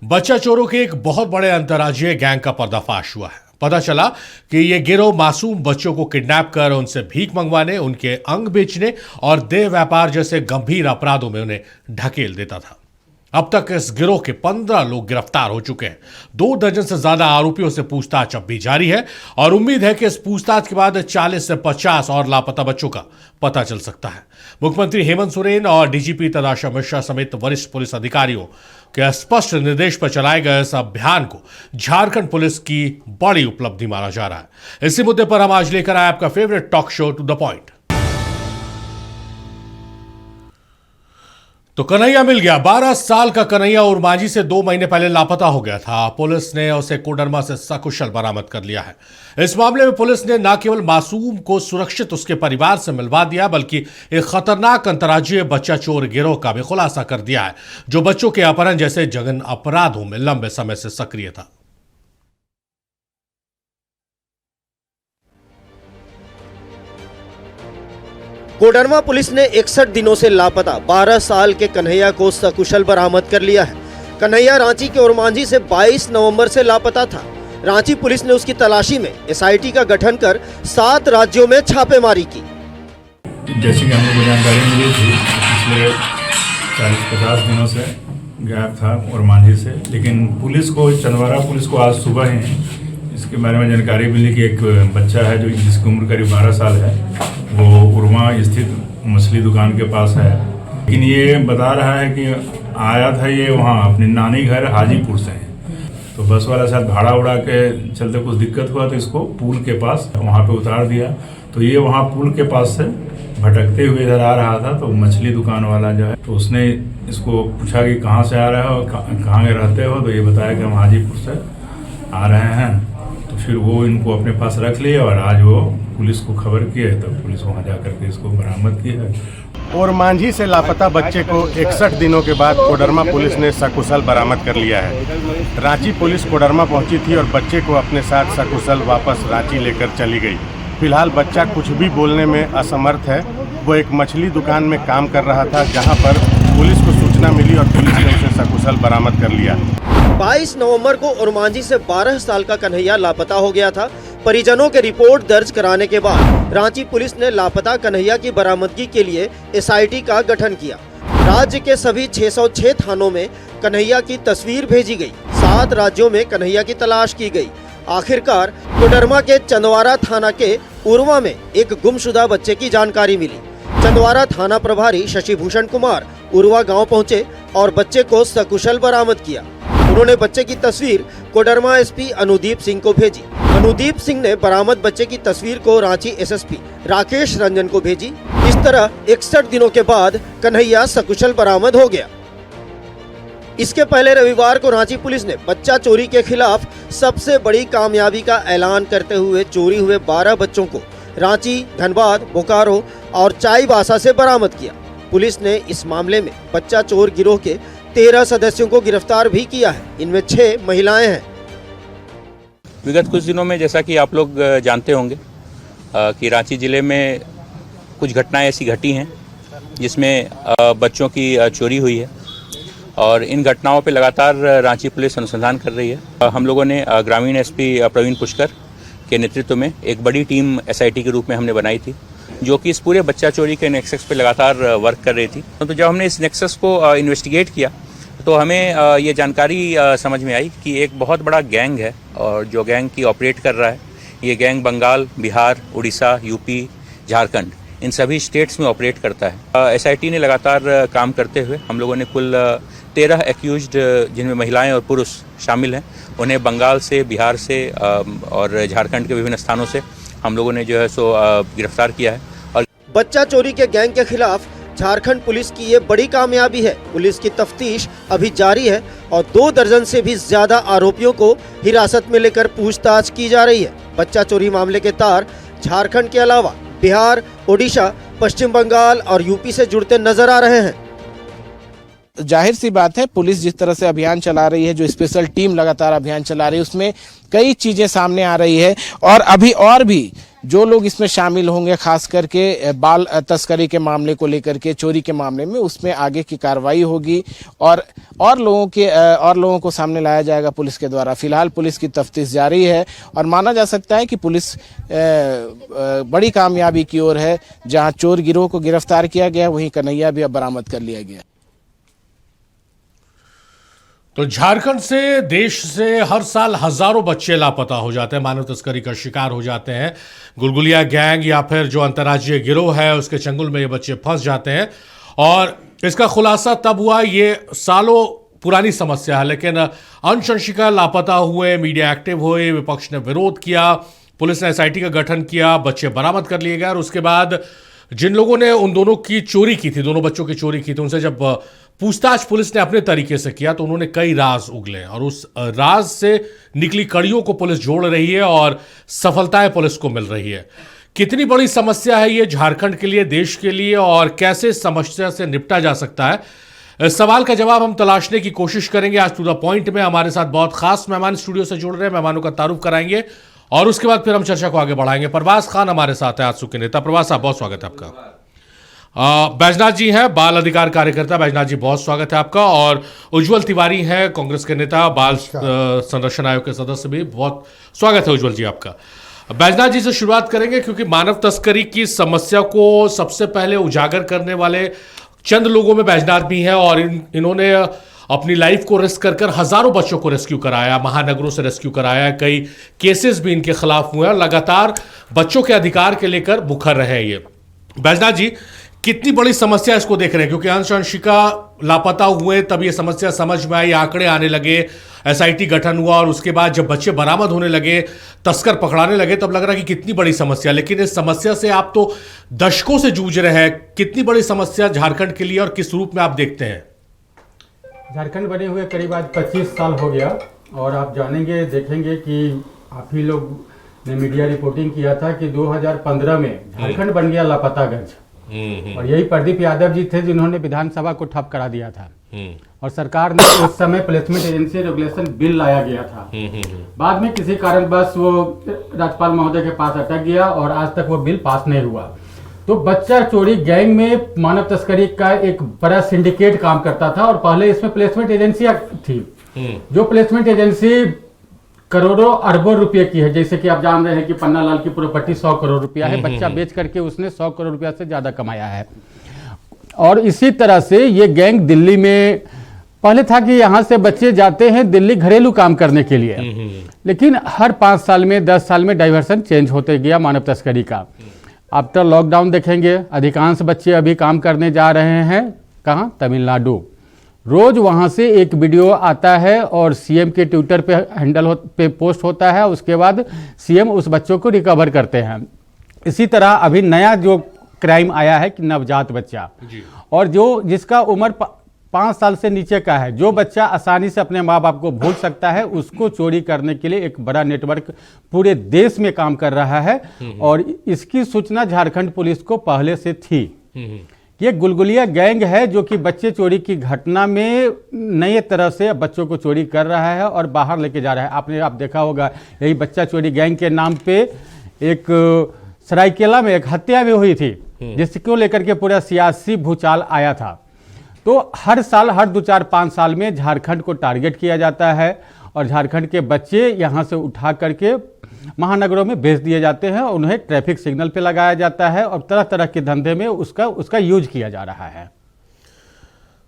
बच्चा चोरों के एक बहुत बड़े अंतर्राज्यीय गैंग का पर्दाफाश हुआ है। पता चला कि ये गिरोह मासूम बच्चों को किडनैप कर उनसे भीख मंगवाने, उनके अंग बेचने और देह व्यापार जैसे गंभीर अपराधों में उन्हें ढकेल देता था। अब तक इस गिरोह के 15 लोग गिरफ्तार हो चुके हैं। 2 दर्जन से ज्यादा आरोपियों से पूछताछ अब भी जारी है और उम्मीद है कि इस पूछताछ के बाद 40 से 50 और लापता बच्चों का पता चल सकता है। मुख्यमंत्री हेमंत सोरेन और डीजीपी तदाशा मिश्रा समेत वरिष्ठ पुलिस अधिकारियों के स्पष्ट निर्देश पर चलाए गए इस अभियान को झारखंड पुलिस की बड़ी उपलब्धि माना जा रहा है। इसी मुद्दे पर हम आज लेकर आए आपका favourite talk show to the point. तो कन्हैया मिल गया। 12 साल का कन्हैया उरमांझी से 2 महीने पहले लापता हो गया था। पुलिस ने उसे कोडरमा से सकुशल बरामद कर लिया है। इस मामले में पुलिस ने न केवल मासूम को सुरक्षित उसके परिवार से मिलवा दिया, बल्कि एक खतरनाक अंतर्राज्यीय बच्चा चोर गिरोह का भी खुलासा कर दिया है, जो बच्चों के अपहरण जैसे जघन्य अपराधों में लंबे समय से सक्रिय था। कोडरमा पुलिस ने 61 दिनों से लापता 12 साल के कन्हैया को सकुशल बरामद कर लिया है। कन्हैया रांची के उरमांझी से 22 नवंबर से लापता था। रांची पुलिस ने उसकी तलाशी में एसआईटी का गठन कर 7 राज्यों में छापेमारी की। जैसे कि हम लोग को जानकारी मिली थी, पिछले 40-50 दिनों से गायब था उरमांझी से, लेकिन पुलिस को, चंदवारा पुलिस को आज सुबह ही इसके बारे में जानकारी मिली कि एक बच्चा है जो जिसकी उम्र करीब 12 साल है, वो उरमा स्थित मछली दुकान के पास है। लेकिन ये बता रहा है कि आया था ये वहाँ अपने नानी घर हाजीपुर से है। तो बस वाला शायद भाड़ा उड़ा के चलते कुछ दिक्कत हुआ तो इसको पुल के पास वहाँ पे उतार दिया। तो ये वहाँ पुल के पास से भटकते हुए इधर आ रहा था। तो मछली दुकान वाला जो है, तो उसने इसको पूछा कि कहाँ से आ रहे हो, कहाँ रहते हो। तो ये बताया कि हम हाजीपुर से आ रहे हैं। तो फिर वो इनको अपने पास रख लिए और आज वो पुलिस को खबर किए, तो पुलिस वहाँ जाकर के इसको बरामद की है। उरमांझी से लापता बच्चे को 61 दिनों के बाद कोडरमा पुलिस ने सकुशल बरामद कर लिया है। रांची पुलिस कोडरमा पहुंची थी और बच्चे को अपने साथ सकुशल वापस रांची लेकर चली गई। फिलहाल बच्चा कुछ भी बोलने में असमर्थ है। वो एक मछली दुकान में काम कर रहा था, जहां पर पुलिस को सूचना मिली और पुलिस ने उसे सकुशल बरामद कर लिया। 22 नवंबर को उरमांझी से 12 साल का कन्हैया लापता हो गया था। परिजनों के रिपोर्ट दर्ज कराने के बाद रांची पुलिस ने लापता कन्हैया की बरामदगी के लिए एसआईटी का गठन किया। राज्य के सभी 606 थानों में कन्हैया की तस्वीर भेजी गई। 7 राज्यों में कन्हैया की तलाश की गई। आखिरकार कोडरमा के चंदवारा थाना के उरवा में एक गुमशुदा बच्चे की जानकारी मिली। चंदवारा थाना प्रभारी शशिभूषण कुमार उरवा गांव पहुंचे और बच्चे को सकुशल बरामद किया। उन्होंने बच्चे की तस्वीर कोडरमा एसपी अनुदीप सिंह को भेजी। अनुदीप सिंह ने बरामद बच्चे की तस्वीर को रांची एसएसपी राकेश रंजन को भेजी। इस तरह 61 दिनों के बाद कन्हैया सकुशल बरामद हो गया। इसके पहले रविवार को रांची पुलिस ने बच्चा चोरी के खिलाफ सबसे बड़ी कामयाबी का ऐलान करते हुए चोरी हुए 12 बच्चों को रांची, धनबाद, बोकारो और चाईबासा से बरामद किया। पुलिस ने इस मामले में बच्चा चोर गिरोह के 13 सदस्यों को गिरफ्तार भी किया है। इनमें 6 महिलाएं हैं। विगत कुछ दिनों में, जैसा कि आप लोग जानते होंगे कि रांची जिले में कुछ घटनाएं ऐसी घटी हैं जिसमें बच्चों की चोरी हुई है और इन घटनाओं पे लगातार रांची पुलिस अनुसंधान कर रही है। हम लोगों ने ग्रामीण एसपी प्रवीण पुष्कर के नेतृत्व में एक बड़ी टीम एसआईटी के रूप में हमने बनाई थी, जो कि इस पूरे बच्चा चोरी के नेक्सस पे लगातार वर्क कर रही थी। तो जब हमने इस नेक्सस को इन्वेस्टिगेट किया तो हमें ये जानकारी समझ में आई कि एक बहुत बड़ा गैंग है और जो गैंग की ऑपरेट कर रहा है, ये गैंग बंगाल, बिहार, उड़ीसा, यूपी, झारखंड, इन सभी स्टेट्स में ऑपरेट करता है। एसआईटी ने लगातार काम करते हुए हम लोगों ने कुल 13 एक्यूज्ड, जिनमें महिलाएं और पुरुष शामिल हैं, उन्हें बंगाल से, बिहार से और झारखंड के विभिन्न स्थानों से हम लोगों ने जो है सो गिरफ्तार किया है। और बच्चा चोरी के गैंग के खिलाफ झारखंड पुलिस की ये बड़ी कामयाबी है। पुलिस की तफ्तीश अभी जारी है और 2 दर्जन से भी ज्यादा आरोपियों को हिरासत में लेकर पूछताछ की जा रही है। बच्चा चोरी मामले के तार झारखंड के अलावा बिहार, ओडिशा, पश्चिम बंगाल और यूपी से जुड़ते नजर आ रहे हैं। जाहिर सी बात है, पुलिस जिस तरह से अभियान चला रही है, जो स्पेशल टीम लगातार अभियान चला रही है, उसमें कई चीजें सामने आ रही है और अभी और भी जो लोग इसमें शामिल होंगे, खास करके बाल तस्करी के मामले को लेकर के, चोरी के मामले में, उसमें आगे की कार्रवाई होगी और लोगों को सामने लाया जाएगा पुलिस के द्वारा। फिलहाल पुलिस की तफ्तीश जारी है और माना जा सकता है कि पुलिस बड़ी कामयाबी की ओर है। जहां चोर गिरोह को गिरफ्तार किया गया, वहीं कन्हैया भी अब बरामद कर लिया गया। तो झारखंड से, देश से हर साल हजारों बच्चे लापता हो जाते हैं, मानव तस्करी का शिकार हो जाते हैं। गुलगुलिया गैंग या फिर जो अंतर्राज्यीय गिरोह है उसके चंगुल में ये बच्चे फंस जाते हैं और इसका खुलासा तब हुआ, ये सालों पुरानी समस्या है, लेकिन अंशंशिका लापता हुए, मीडिया एक्टिव हुए, विपक्ष ने विरोध किया, पुलिस ने एसआईटी का गठन किया, बच्चे बरामद कर लिए गए और उसके बाद जिन लोगों ने उन दोनों की चोरी की थी, दोनों बच्चों की चोरी की थी, उनसे जब पूछताछ पुलिस ने अपने तरीके से किया तो उन्होंने कई राज उगले और उस राज से निकली कड़ियों को पुलिस जोड़ रही है और सफलताएं पुलिस को मिल रही है। कितनी बड़ी समस्या है ये झारखंड के लिए, देश के लिए, और कैसे समस्या से निपटा जा सकता है, इस सवाल का जवाब हम तलाशने की कोशिश करेंगे। आज टू द पॉइंट में हमारे साथ बहुत खास मेहमान स्टूडियो से जुड़ रहे हैं, मेहमानों का तारुफ कराएंगे और उसके बाद फिर हम चर्चा को आगे बढ़ाएंगे। प्रवास खान हमारे साथ है, आजसू के नेता। प्रवास साहब, बहुत स्वागत है आपका। बैजनाथ जी हैं, बाल अधिकार कार्यकर्ता। बैजनाथ जी, बहुत स्वागत है आपका। और उज्जवल तिवारी हैं, कांग्रेस के नेता, बाल संरक्षण आयोग के सदस्य भी, बहुत स्वागत है उज्जवल जी आपका। बैजनाथ जी से शुरुआत करेंगे क्योंकि मानव तस्करी की समस्या को सबसे पहले उजागर करने वाले चंद लोगों में बैजनाथ भी हैं और इन्होंने अपनी लाइफ को रिस्क कर हजारों बच्चों को रेस्क्यू कराया, महानगरों से रेस्क्यू कराया, कई केसेस भी इनके खिलाफ हुए और लगातार बच्चों के अधिकार के लेकर मुखर रहे हैं ये। बैजनाथ जी, कितनी बड़ी समस्या इसको देख रहे हैं, क्योंकि अंशंशिका लापता हुए तब ये समस्या समझ में आई, आंकड़े आने लगे, एसआईटी गठन हुआ और उसके बाद जब बच्चे बरामद होने लगे, तस्कर पकड़ाने लगे, तब लग रहा कि कितनी बड़ी समस्या। लेकिन इस समस्या से आप तो दशकों से जूझ रहे हैं, कितनी बड़ी समस्या झारखंड के लिए और किस रूप में आप देखते हैं? झारखंड बने हुए करीब आज 25 साल हो गया और आप जानेंगे, देखेंगे कि आप ही लोग ने मीडिया रिपोर्टिंग किया था कि 2015 में झारखंड बन गया लापतागंज और यही प्रदीप यादव जी थे जिन्होंने विधानसभा को ठप करा दिया था और सरकार ने उस समय प्लेसमेंट एजेंसी रेगुलेशन बिल लाया गया था। बाद में किसी कारणवश वो राज्यपाल महोदय के पास अटक गया और आज तक वो बिल पास नहीं हुआ। तो बच्चा चोरी गैंग में मानव तस्करी का एक बड़ा सिंडिकेट काम करता था और पहले इसमें प्लेसमेंट एजेंसियां थी, जो प्लेसमेंट एजेंसी करोड़ों अरबों रुपए की है। जैसे कि आप जान रहे हैं कि पन्ना लाल की प्रॉपर्टी 100 करोड़ रुपया है, बच्चा बेच करके उसने 100 करोड़ रुपया से ज्यादा कमाया है। और इसी तरह से ये गैंग दिल्ली में पहले था कि यहाँ से बच्चे जाते हैं दिल्ली घरेलू काम करने के लिए, लेकिन हर 5 साल में 10 साल में डाइवर्सन चेंज होते गया मानव तस्करी का। आफ्टर लॉकडाउन देखेंगे अधिकांश बच्चे अभी काम करने जा रहे हैं कहाँ? तमिलनाडु। रोज वहां से एक वीडियो आता है और सीएम के ट्विटर पे हैंडल पे पोस्ट होता है, उसके बाद सीएम उस बच्चों को रिकवर करते हैं। इसी तरह अभी नया जो क्राइम आया है कि नवजात बच्चा, और जो जिसका उम्र 5 साल से नीचे का है, जो बच्चा आसानी से अपने माँ बाप को भूल सकता है, उसको चोरी करने के लिए एक बड़ा नेटवर्क पूरे देश में काम कर रहा है और इसकी सूचना झारखंड पुलिस को पहले से थी। ये गुलगुलिया गैंग है जो कि बच्चे चोरी की घटना में नए तरह से बच्चों को चोरी कर रहा है और बाहर लेके जा रहा है। आप देखा होगा, यही बच्चा चोरी गैंग के नाम पे एक सरायकेला में एक हत्या भी हुई थी, जिसको लेकर के पूरा सियासी भूचाल आया था। तो हर साल, हर 2-4-5 साल में झारखंड को टारगेट किया जाता है और झारखंड के बच्चे यहाँ से उठा करके महानगरों में भेज दिए जाते हैं और उन्हें ट्रैफिक सिग्नल पे लगाया जाता है और तरह तरह के धंधे में उसका यूज किया जा रहा है।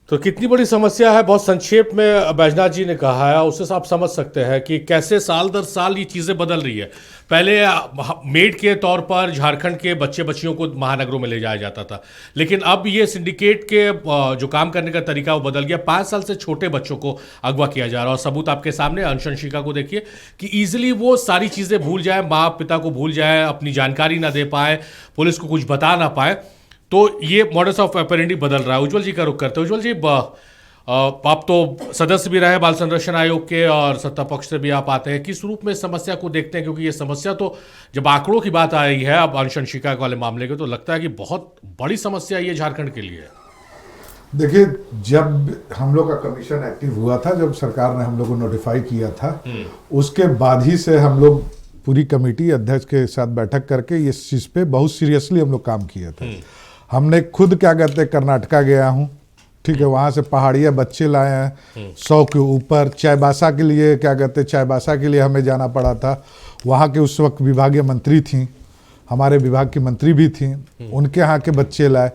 तो कितनी बड़ी समस्या है, बहुत संक्षेप में बैजनाथ जी ने कहा है, उससे आप समझ सकते हैं कि कैसे साल दर साल ये चीज़ें बदल रही है। पहले मेड के तौर पर झारखंड के बच्चे बच्चियों को महानगरों में ले जाया जाता था, लेकिन अब ये सिंडिकेट के जो काम करने का तरीका वो बदल गया। 5 साल से छोटे बच्चों को अगवा किया जा रहा है और सबूत आपके सामने। अंशंशिका को देखिए कि ईजिली वो सारी चीज़ें भूल जाए, माँ पिता को भूल जाए, अपनी जानकारी ना दे पाए, पुलिस को कुछ बता ना पाए। तो ये मॉडस ऑफ ऑपरेंडी बदल रहा है। उज्जवल जी का रुख करते हैं। उज्जवल जी, आप तो सदस्य भी रहे बाल संरक्षण आयोग के और सत्ता पक्ष से भी आप आते हैं, किस रूप में समस्या को देखते हैं? क्योंकि ये समस्या तो जब आंकड़ों की बात आ रही है अब अंशंशिका वाले मामले के, तो लगता है कि बहुत बड़ी समस्या ये झारखंड के लिए। देखिए, जब हम लोग का कमीशन एक्टिव हुआ था, जब सरकार ने हम लोग को नोटिफाई किया था, उसके बाद ही से हम लोग पूरी कमेटी अध्यक्ष के साथ बैठक करके इस चीज़ पे बहुत सीरियसली हम लोग काम किए थे। हमने खुद क्या कहते हैं कर्नाटका गया हूँ, ठीक है, वहाँ से पहाड़िया बच्चे लाए हैं 100 के ऊपर। चाईबासा के लिए क्या कहते हैं, चाईबासा के लिए हमें जाना पड़ा था। वहाँ के उस वक्त विभागीय मंत्री थी, हमारे विभाग की मंत्री भी थी, उनके यहाँ के बच्चे लाए।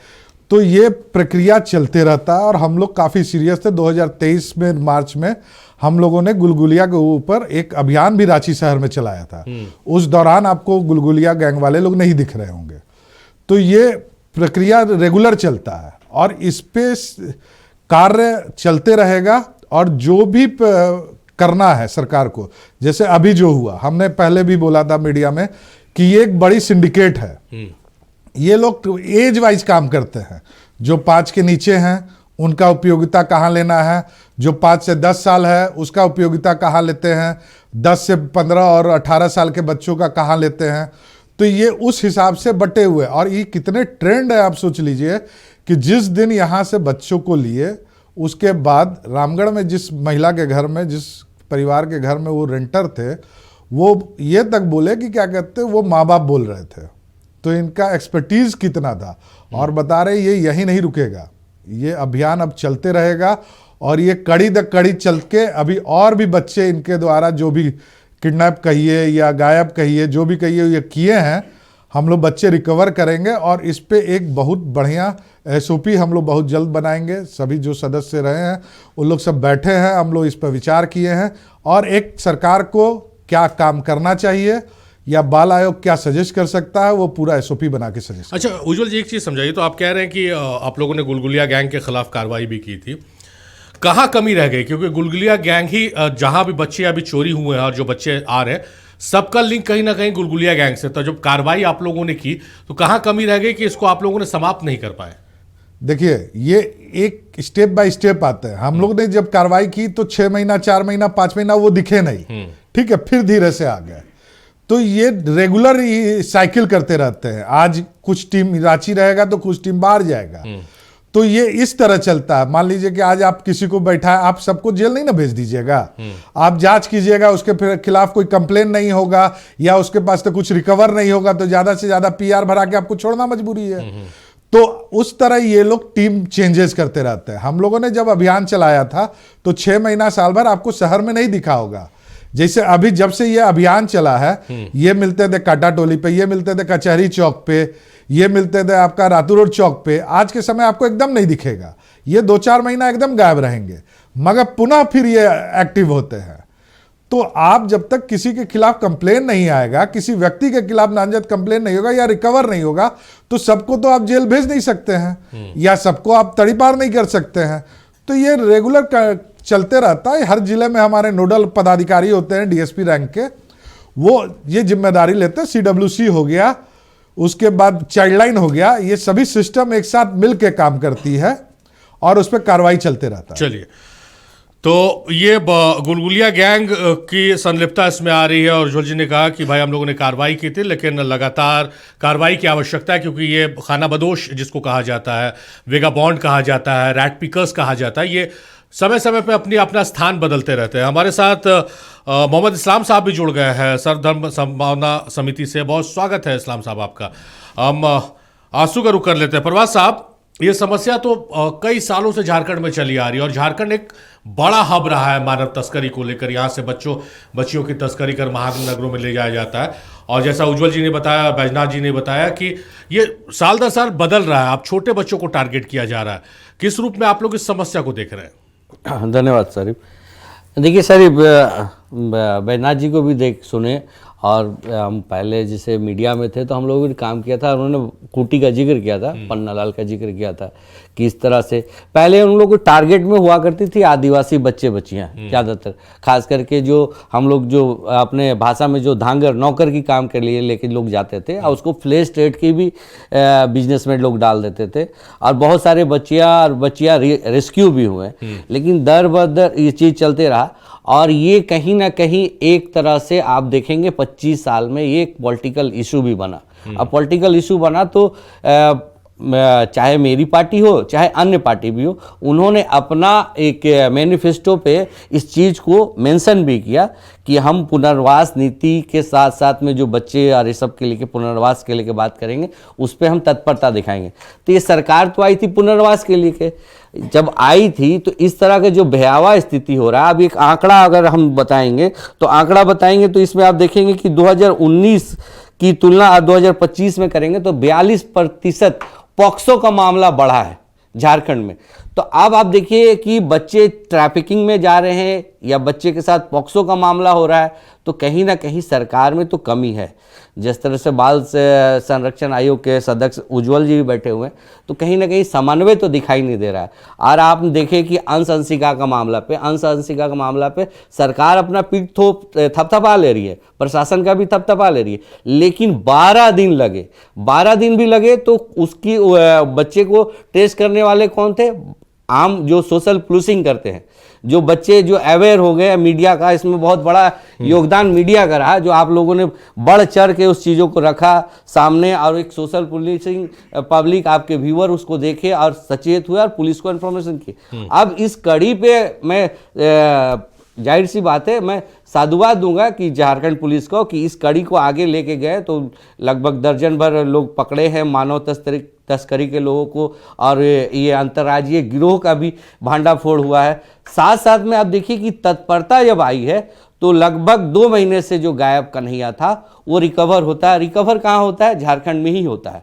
तो ये प्रक्रिया चलते रहता है और हम लोग काफ़ी सीरियस थे। 2023 में मार्च में हम लोगों ने गुलगुलिया के ऊपर एक अभियान भी रांची शहर में चलाया था। उस दौरान आपको गुलगुलिया गैंग वाले लोग नहीं दिख रहे होंगे। तो ये प्रक्रिया रेगुलर चलता है और इस पे कार्य चलते रहेगा। और जो भी करना है सरकार को, जैसे अभी जो हुआ, हमने पहले भी बोला था मीडिया में कि ये एक बड़ी सिंडिकेट है। ये लोग एज वाइज काम करते हैं। जो 5 के नीचे हैं उनका उपयोगिता कहाँ लेना है, जो 5 से 10 साल है उसका उपयोगिता कहाँ लेते हैं, 10 से 15 और 18 साल के बच्चों का कहाँ लेते हैं। तो ये उस हिसाब से बटे हुए। और ये कितने ट्रेंड है, आप सोच लीजिए कि जिस दिन यहाँ से बच्चों को लिए, उसके बाद रामगढ़ में जिस महिला के घर में, जिस परिवार के घर में वो रेंटर थे, वो ये तक बोले कि क्या कहते हैं, वो माँ बाप बोल रहे थे। तो इनका एक्सपर्टीज कितना था। और बता रहे ये यही नहीं रुकेगा, ये अभियान अब चलते रहेगा। और ये कड़ी दर कड़ी चल के अभी और भी बच्चे इनके द्वारा जो भी किडनैप कहिए या गायब कहिए, जो भी कहिए, ये किए हैं, हम लोग बच्चे रिकवर करेंगे। और इस पे एक बहुत बढ़िया SOP हम लोग बहुत जल्द बनाएंगे। सभी जो सदस्य रहे हैं उन लोग सब बैठे हैं, हम लोग इस पर विचार किए हैं। और एक सरकार को क्या काम करना चाहिए या बाल आयोग क्या सजेस्ट कर सकता है, वो पूरा SOP बना के सजेस्ट। अच्छा उज्जवल जी, एक चीज़ समझाइए। तो आप कह रहे हैं कि आप लोगों ने गुलगुलिया गैंग के खिलाफ कार्रवाई भी की थी, कहाँ कमी रह गई? क्योंकि गुलगुलिया गैंग ही जहाँ भी बच्चे अभी चोरी हुए हैं और जो बच्चे आ रहे हैं, सबका लिंक कहीं ना कहीं गुलगुलिया गैंग से। तो जब कार्रवाई आप लोगों ने की तो कहाँ कमी रह गई कि इसको आप लोगों ने समाप्त नहीं कर पाए? देखिए, ये एक स्टेप बाय स्टेप आता है। हम लोग ने जब कार्रवाई की तो 6 महीना, 4 महीना, 5 महीना वो दिखे नहीं, ठीक है, फिर धीरे से आ गए। तो ये रेगुलर साइकिल करते रहते हैं। आज कुछ टीम रांची रहेगा तो कुछ टीम बाहर जाएगा। तो ये इस तरह चलता है। मान लीजिए कि आज आप किसी को बैठा है, आप सबको जेल नहीं ना भेज दीजिएगा, आप जांच कीजिएगा, उसके खिलाफ कोई कंप्लेन नहीं होगा या उसके पास तो कुछ रिकवर नहीं होगा तो ज्यादा से ज्यादा PR भरा के आपको छोड़ना मजबूरी है। तो उस तरह ये लोग टीम चेंजेस करते रहते हैं। हम लोगों ने जब अभियान चलाया था तो 6 महीना, साल भर आपको शहर में नहीं दिखा होगा। जैसे अभी जब से ये अभियान चला है, ये मिलते थे काटा टोली पे, ये मिलते थे कचहरी चौक पे, ये मिलते थे आपका रातू रोड चौक पे। आज के समय आपको एकदम नहीं दिखेगा। ये 2-4 महीना एकदम गायब रहेंगे, मगर पुनः फिर ये एक्टिव होते हैं। तो आप जब तक किसी के खिलाफ कंप्लेन नहीं आएगा, किसी व्यक्ति के खिलाफ नामजद कंप्लेन नहीं होगा या रिकवर नहीं होगा, तो सबको तो आप जेल भेज नहीं सकते हैं या सबको आप तड़ीपार नहीं कर सकते हैं। तो ये रेगुलर चलते रहता है। हर जिले में हमारे नोडल पदाधिकारी होते हैं DSP रैंक के, वो ये जिम्मेदारी लेते हैं। CWC हो गया, उसके बाद चाइल्डलाइन हो गया, ये सभी सिस्टम एक साथ मिल के काम करती है और उस पर कार्रवाई चलते रहता है। चलिए, तो ये गुलगुलिया गैंग की संलिप्तता इसमें आ रही है और उज्जवल जी ने कहा कि भाई हम लोगों ने कार्रवाई की थी, लेकिन लगातार कार्रवाई की आवश्यकता है क्योंकि ये खाना बदोश जिसको कहा जाता है, वेगाबॉन्ड कहा जाता है, रैट पिकर्स कहा जाता है, ये समय समय पे अपना स्थान बदलते रहते हैं। हमारे साथ मोहम्मद इस्लाम साहब भी जुड़ गए हैं सर्वधर्म संभावना समिति से। बहुत स्वागत है इस्लाम साहब आपका। हम आंसू का रुख कर लेते हैं। परवाज साहब, ये समस्या तो कई सालों से झारखंड में चली आ रही है और झारखंड एक बड़ा हब रहा है मानव तस्करी को लेकर। यहाँ से बच्चियों की तस्करी कर महानगरों में ले जाया जाता है और जैसा उज्जवल जी ने बताया, बैजनाथ जी ने बताया कि ये साल दर साल बदल रहा है। अब छोटे बच्चों को टारगेट किया जा रहा है। किस रूप में आप लोग इस समस्या को देख रहे हैं? धन्यवाद शरीफ। देखिए शरीफ, बैजनाथ जी को भी सुने और हम पहले जैसे मीडिया में थे तो हम लोगों ने काम किया था। उन्होंने खूंटी का जिक्र किया था, पन्नालाल का जिक्र किया था कि इस तरह से पहले उन लोगों को टारगेट में हुआ करती थी आदिवासी बच्चियाँ ज़्यादातर, खास करके जो हम लोग जो अपने भाषा में जो धांगर नौकर की काम के लिए लेके लोग जाते थे और उसको फ्लैश ट्रेड की भी बिजनेस में लोग डाल देते थे और बहुत सारे बच्चियाँ रेस्क्यू भी हुए। लेकिन दर बदर ये चीज़ चलते रहा और ये कहीं ना कहीं एक तरह से आप देखेंगे 25 साल में ये एक पॉलिटिकल इशू भी बना। अब पॉलिटिकल इशू बना तो चाहे मेरी पार्टी हो चाहे अन्य पार्टी भी हो, उन्होंने अपना एक मैनिफेस्टो पे इस चीज़ को मेंशन भी किया कि हम पुनर्वास नीति के साथ साथ में जो बच्चे और ये सब के लेके पुनर्वास के लेके बात करेंगे, उस पर हम तत्परता दिखाएंगे। तो ये सरकार तो आई थी पुनर्वास के लिए, जब आई थी तो इस तरह का जो भयावह स्थिति हो रहा है, अब एक आंकड़ा अगर हम बताएंगे तो इसमें आप देखेंगे कि 2019 की तुलना 2025 में करेंगे तो 42% पॉक्सो का मामला बढ़ा है झारखंड में। तो अब आप देखिए कि बच्चे ट्रैफिकिंग में जा रहे हैं या बच्चे के साथ पॉक्सो का मामला हो रहा है, तो कहीं ना कहीं सरकार में तो कमी है। जिस तरह से बाल संरक्षण आयोग के सदस्य उज्जवल जी भी बैठे हुए हैं, तो कहीं ना कहीं समन्वय तो दिखाई नहीं दे रहा है। और आप देखें कि अंश अंशिका का मामला पे सरकार अपना पीठ थपथपा ले रही है, प्रशासन का भी थपथपा ले रही है, लेकिन 12 दिन भी लगे तो उसकी बच्चे को टेस्ट करने वाले कौन थे? आम जो सोशल पुलिसिंग करते हैं, जो बच्चे जो अवेयर हो गए। मीडिया का इसमें बहुत बड़ा योगदान मीडिया का रहा, जो आप लोगों ने बढ़ चढ़ के उस चीज़ों को रखा सामने, और एक सोशल पुलिसिंग पब्लिक आपके व्यूअर उसको देखे और सचेत हुए और पुलिस को इन्फॉर्मेशन की। अब इस कड़ी पे मैं जाहिर सी बात है मैं साधुवाद दूंगा कि झारखंड पुलिस को कि इस कड़ी को आगे लेके गए, तो लगभग दर्जन भर लोग पकड़े हैं मानव तस्करी के लोगों को, और ये अंतर्राज्यीय गिरोह का भी भांडाफोड़ हुआ है। साथ साथ में आप देखिए कि तत्परता जब आई है तो लगभग 2 महीने से जो गायब कन्हैया था वो रिकवर होता है। रिकवर कहाँ होता है? झारखंड में ही होता है,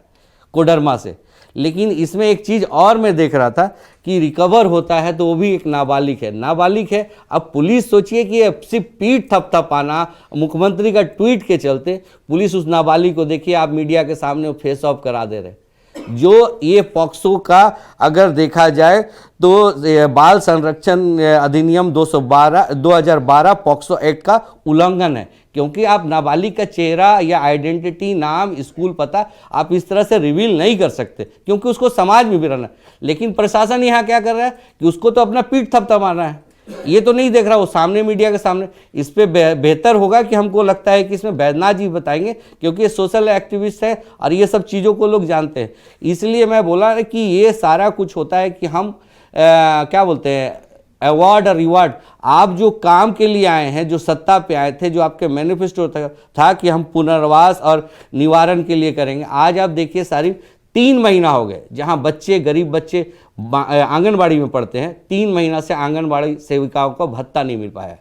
कोडरमा से। लेकिन इसमें एक चीज़ और मैं देख रहा था कि रिकवर होता है तो वो भी एक नाबालिग है। अब पुलिस सोचिए कि सिर्फ पीठ थपथपाना मुख्यमंत्री का ट्वीट के चलते पुलिस उस नाबालिग को, देखिए आप मीडिया के सामने फेस ऑफ करा दे रहे। जो ये पॉक्सो का अगर देखा जाए तो बाल संरक्षण अधिनियम 2012 पॉक्सो एक्ट का उल्लंघन है, क्योंकि आप नाबालिग का चेहरा या आइडेंटिटी, नाम, स्कूल पता आप इस तरह से रिवील नहीं कर सकते, क्योंकि उसको समाज में भी रहना। लेकिन प्रशासन यहाँ क्या कर रहा है कि उसको तो अपना पीठ थपथपाना है, ये तो नहीं देख रहा वो सामने मीडिया के सामने। इस पे बेहतर होगा कि हमको लगता है कि इसमें बैद्यनाथ जी बताएंगे, क्योंकि ये सोशल एक्टिविस्ट है और ये सब चीज़ों को लोग जानते हैं। इसलिए मैं बोला कि ये सारा कुछ होता है कि हम क्या बोलते हैं, अवार्ड और रिवार्ड। आप जो काम के लिए आए हैं, जो सत्ता पे आए थे, जो आपके मैनिफेस्टो था कि हम पुनर्वास और निवारण के लिए करेंगे, आज आप देखिए सारी 3 महीना हो गए जहां बच्चे, गरीब बच्चे आंगनबाड़ी में पढ़ते हैं, 3 महीना से आंगनबाड़ी सेविकाओं को भत्ता नहीं मिल पाया।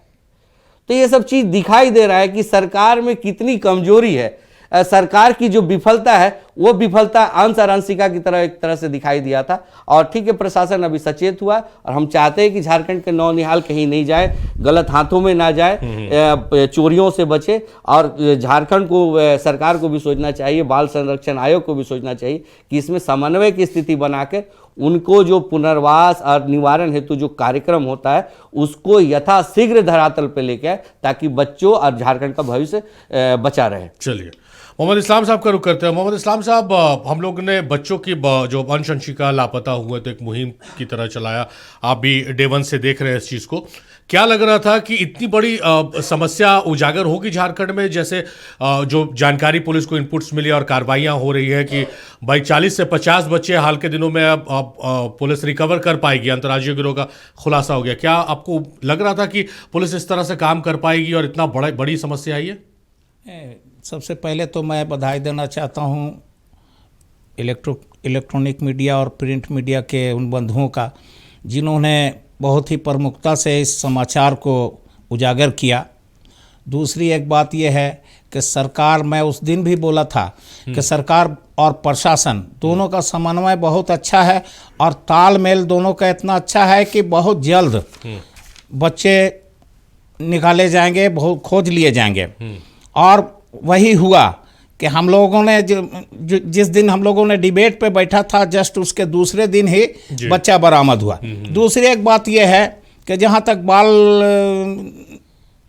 तो ये सब चीज़ दिखाई दे रहा है कि सरकार में कितनी कमजोरी है। सरकार की जो विफलता है वो विफलता अंश और अंशिका की तरह एक तरह से दिखाई दिया था। और ठीक है, प्रशासन अभी सचेत हुआ और हम चाहते हैं कि झारखंड के नौनिहाल कहीं नहीं जाए, गलत हाथों में ना जाए, चोरियों से बचे। और झारखंड को, सरकार को भी सोचना चाहिए, बाल संरक्षण आयोग को भी सोचना चाहिए कि इसमें समन्वय की स्थिति बना के उनको जो पुनर्वास और निवारण हेतु जो कार्यक्रम होता है उसको यथाशीघ्र धरातल पे लेके आए, ताकि बच्चों और झारखंड का भविष्य बचा रहे। चलिए, मोहम्मद इस्लाम साहब का रुख करते हैं। मोहम्मद इस्लाम साहब, हम लोग ने बच्चों की जो अंश अंशिका लापता हुए तो एक मुहिम की तरह चलाया, आप भी डे 1 से देख रहे हैं इस चीज़ को। क्या लग रहा था कि इतनी बड़ी समस्या उजागर होगी झारखंड में, जैसे जो जानकारी पुलिस को इनपुट्स मिली और कार्रवाइयाँ हो रही है कि भाई 40 से 50 बच्चे हाल के दिनों में अब पुलिस रिकवर कर पाएगी, अंतर्राज्यीय गिरोह का खुलासा हो गया। क्या आपको लग रहा था कि पुलिस इस तरह से काम कर पाएगी और इतना बड़ी समस्या आई है? सबसे पहले तो मैं बधाई देना चाहता हूँ इलेक्ट्रॉनिक मीडिया और प्रिंट मीडिया के उन बंधुओं का, जिन्होंने बहुत ही प्रमुखता से इस समाचार को उजागर किया। दूसरी एक बात यह है कि सरकार, मैं उस दिन भी बोला था कि सरकार और प्रशासन दोनों का समन्वय बहुत अच्छा है और तालमेल दोनों का इतना अच्छा है कि बहुत जल्द बच्चे निकाले जाएंगे, बहुत खोज लिए जाएंगे। और वही हुआ कि हम लोगों ने जिस दिन हम लोगों ने डिबेट पे बैठा था, जस्ट उसके दूसरे दिन ही बच्चा बरामद हुआ। दूसरी एक बात यह है कि जहाँ तक बाल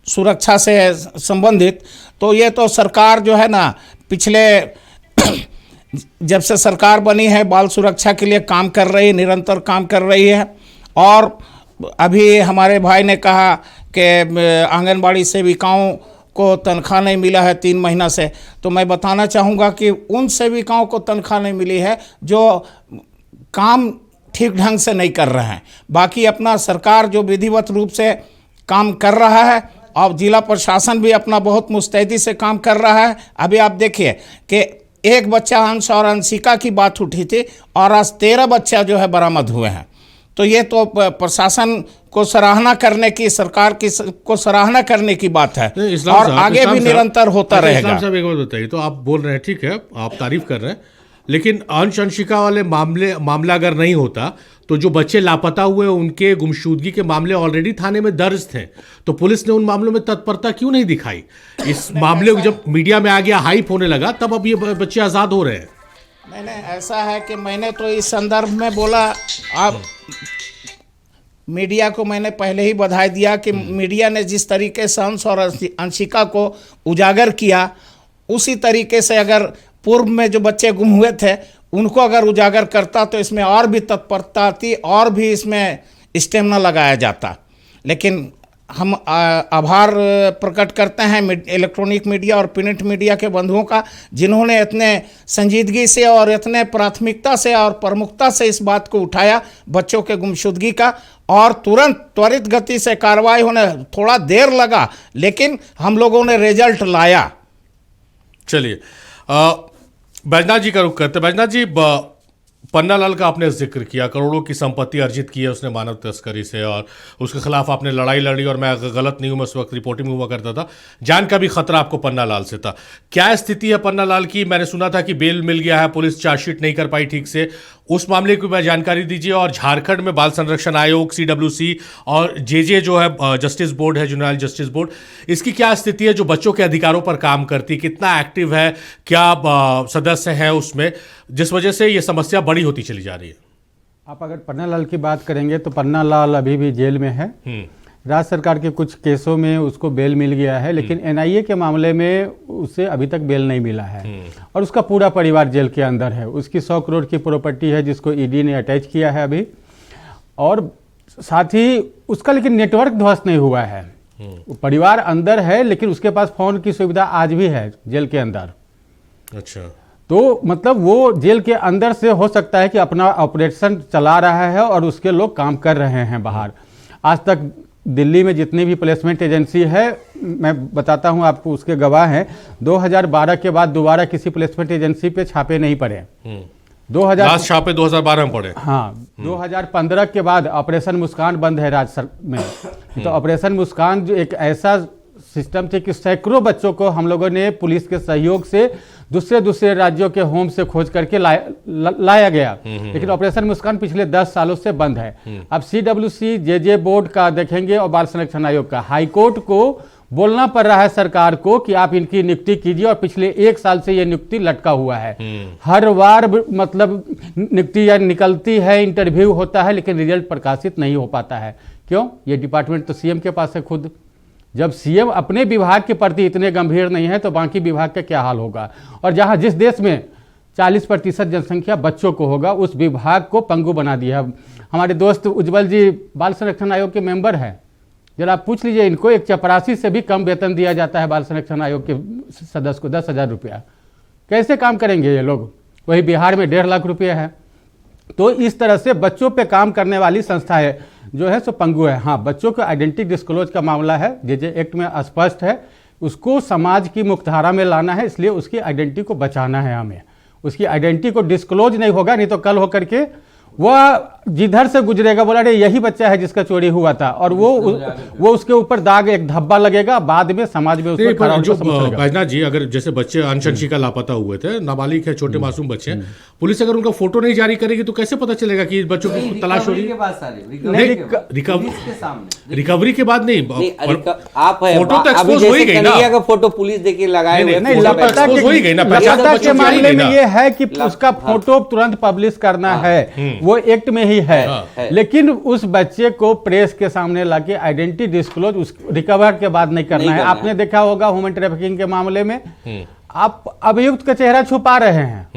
सुरक्षा से संबंधित, तो ये तो सरकार जो है ना, पिछले जब से सरकार बनी है बाल सुरक्षा के लिए काम कर रही है, निरंतर काम कर रही है। और अभी हमारे भाई ने कहा कि आंगनबाड़ी सेविकाओं को तनख्वाह नहीं मिला है 3 महीना से, तो मैं बताना चाहूँगा कि उन सेविकाओं को तनख्वाह नहीं मिली है जो काम ठीक ढंग से नहीं कर रहे हैं। बाकी अपना सरकार जो विधिवत रूप से काम कर रहा है और जिला प्रशासन भी अपना बहुत मुस्तैदी से काम कर रहा है। अभी आप देखिए कि एक बच्चा अंश और अंशिका की बात उठी थी और आज 13 बच्चा जो है बरामद हुए हैं। तो ये तो प्रशासन को सराहना करने की, सरकार की को सराहना करने की बात है और आगे भी निरंतर होता रहेगा। इस्लाम साहब एक बात बताइए, तो आप बोल रहे हैं ठीक है, आप तारीफ कर रहे हैं, लेकिन अंश अंशिका वाले मामला अगर नहीं होता तो जो बच्चे लापता हुए उनके गुमशुदगी के मामले ऑलरेडी थाने में दर्ज थे, तो पुलिस ने उन मामलों में तत्परता क्यों नहीं दिखाई? इस मामले को जब मीडिया में आ गया, हाइप होने लगा, तब अब ये बच्चे आज़ाद हो रहे हैं। मैंने ऐसा है कि मैंने तो इस संदर्भ में बोला, आप मीडिया को मैंने पहले ही बधाई दिया कि मीडिया ने जिस तरीके से अंश और अंशिका को उजागर किया, उसी तरीके से अगर पूर्व में जो बच्चे गुम हुए थे उनको अगर उजागर करता तो इसमें और भी तत्परता आती और भी इसमें स्टेमिना लगाया जाता। लेकिन हम आभार प्रकट करते हैं इलेक्ट्रॉनिक मीडिया और प्रिंट मीडिया के बंधुओं का, जिन्होंने इतने संजीदगी से और इतने प्राथमिकता से और प्रमुखता से इस बात को उठाया बच्चों के गुमशुदगी का, और तुरंत त्वरित गति से कार्रवाई होने, थोड़ा देर लगा लेकिन हम लोगों ने रिजल्ट लाया। चलिए बैजनाथ जी का रुख करते। बैजनाथ जी, पन्ना लाल का आपने जिक्र किया, करोड़ों की संपत्ति अर्जित की है उसने मानव तस्करी से, और उसके खिलाफ आपने लड़ाई लड़ी, और मैं गलत नहीं हूं, मैं उस वक्त रिपोर्टिंग में हुआ करता था, जान का भी खतरा आपको पन्ना लाल से था। क्या स्थिति है पन्ना लाल की? मैंने सुना था कि बेल मिल गया है, पुलिस चार्जशीट नहीं कर पाई ठीक से, उस मामले की मैं जानकारी दीजिए। और झारखंड में बाल संरक्षण आयोग, CWC और जे जो है जस्टिस बोर्ड है, जुवेनाइल जस्टिस बोर्ड, इसकी क्या स्थिति है जो बच्चों के अधिकारों पर काम करती, कितना एक्टिव है, क्या सदस्य हैं उसमें, जिस वजह से ये समस्या बड़ी होती चली जा रही है? आप अगर पन्ना लाल की बात करेंगे तो पन्ना लाल अभी भी जेल में है। राज्य सरकार के कुछ केसों में उसको बेल मिल गया है, लेकिन NIA के मामले में उसे अभी तक बेल नहीं मिला है और उसका पूरा परिवार जेल के अंदर है। उसकी 100 करोड़ की प्रॉपर्टी है जिसको ED ने अटैच किया है अभी, और साथ ही उसका लेकिन नेटवर्क ध्वस्त नहीं हुआ है। परिवार अंदर है लेकिन उसके पास फोन की सुविधा आज भी है जेल के अंदर। अच्छा, तो मतलब वो जेल के अंदर से हो सकता है कि अपना ऑपरेशन चला रहा है और उसके लोग काम कर रहे हैं बाहर। आज तक दिल्ली में जितनी भी प्लेसमेंट एजेंसी है, मैं बताता हूं आपको, उसके गवाह हैं, 2012 के बाद दोबारा किसी प्लेसमेंट एजेंसी पे छापे नहीं पड़े। 2000 लास्ट छापे 2012 में पड़े। हाँ, 2015 के बाद ऑपरेशन मुस्कान बंद है राज्य में। तो ऑपरेशन मुस्कान जो एक ऐसा सिस्टम थे कि सैकड़ों बच्चों को हम लोगों ने पुलिस के सहयोग से दूसरे राज्यों के होम से खोज करके लाया गया, लेकिन ऑपरेशन मुस्कान पिछले 10 सालों से बंद है। अब CWC, जे बोर्ड का देखेंगे और बाल संरक्षण आयोग का, हाईकोर्ट को बोलना पड़ रहा है सरकार को कि आप इनकी नियुक्ति कीजिए, और पिछले 1 साल से ये नियुक्ति लटका हुआ है। हर बार मतलब नियुक्ति या निकलती है, इंटरव्यू होता है, लेकिन रिजल्ट प्रकाशित नहीं हो पाता है। क्यों? ये डिपार्टमेंट तो CM के पास है खुद। जब CM अपने विभाग के प्रति इतने गंभीर नहीं है तो बाकी विभाग का क्या हाल होगा? और जहां जिस देश में 40% जनसंख्या बच्चों को होगा, उस विभाग को पंगु बना दिया। हमारे दोस्त उज्जवल जी बाल संरक्षण आयोग के मेंबर हैं, जरा आप पूछ लीजिए इनको, एक चपरासी से भी कम वेतन दिया जाता है बाल संरक्षण आयोग के सदस्य को, 10,000 रुपया। कैसे काम करेंगे ये लोग? वही बिहार में 1.5 लाख रुपया है। तो इस तरह से बच्चों पे काम करने वाली संस्था है जो है सो पंगु है। हाँ, बच्चों को आइडेंटिटी डिस्क्लोज का मामला है, जे एक्ट में स्पष्ट है, उसको समाज की मुख्यधारा में लाना है, इसलिए उसकी आइडेंटिटी को बचाना है हमें। उसकी आइडेंटिटी को डिस्क्लोज नहीं होगा, नहीं तो कल होकर के वह जिधर से गुजरेगा बोला अरे यही बच्चा है जिसका चोरी हुआ था, और वो उसके ऊपर दाग, एक धब्बा लगेगा, बाद में समाज में उसको खड़ा होकर समझ लगेगा। बैजनाथ जी, अगर जैसे बच्चे अंश का लापता हुए थे, नाबालिग है, छोटे मासूम बच्चे हैं, पुलिस अगर उनका फोटो नहीं जारी करेगी तो कैसे पता चलेगा कि बच्चों की तलाश हो रही है? रिकवरी के बाद नहीं, आप फोटो तो एक्सपोज हो ही गई ना, का फोटो पुलिस देखिए लगाए हुए नहीं, लापता के मामले में ये है कि उसका फोटो तुरंत पब्लिश करना है, वो एक्ट में ही है। लेकिन उस बच्चे को प्रेस के सामने लाके आइडेंटिटी डिस्क्लोज उस रिकवर के बाद नहीं करना है। आपने देखा होगा ह्यूमन ट्रैफिकिंग के मामले में आप अभियुक्त का चेहरा छुपा रहे हैं,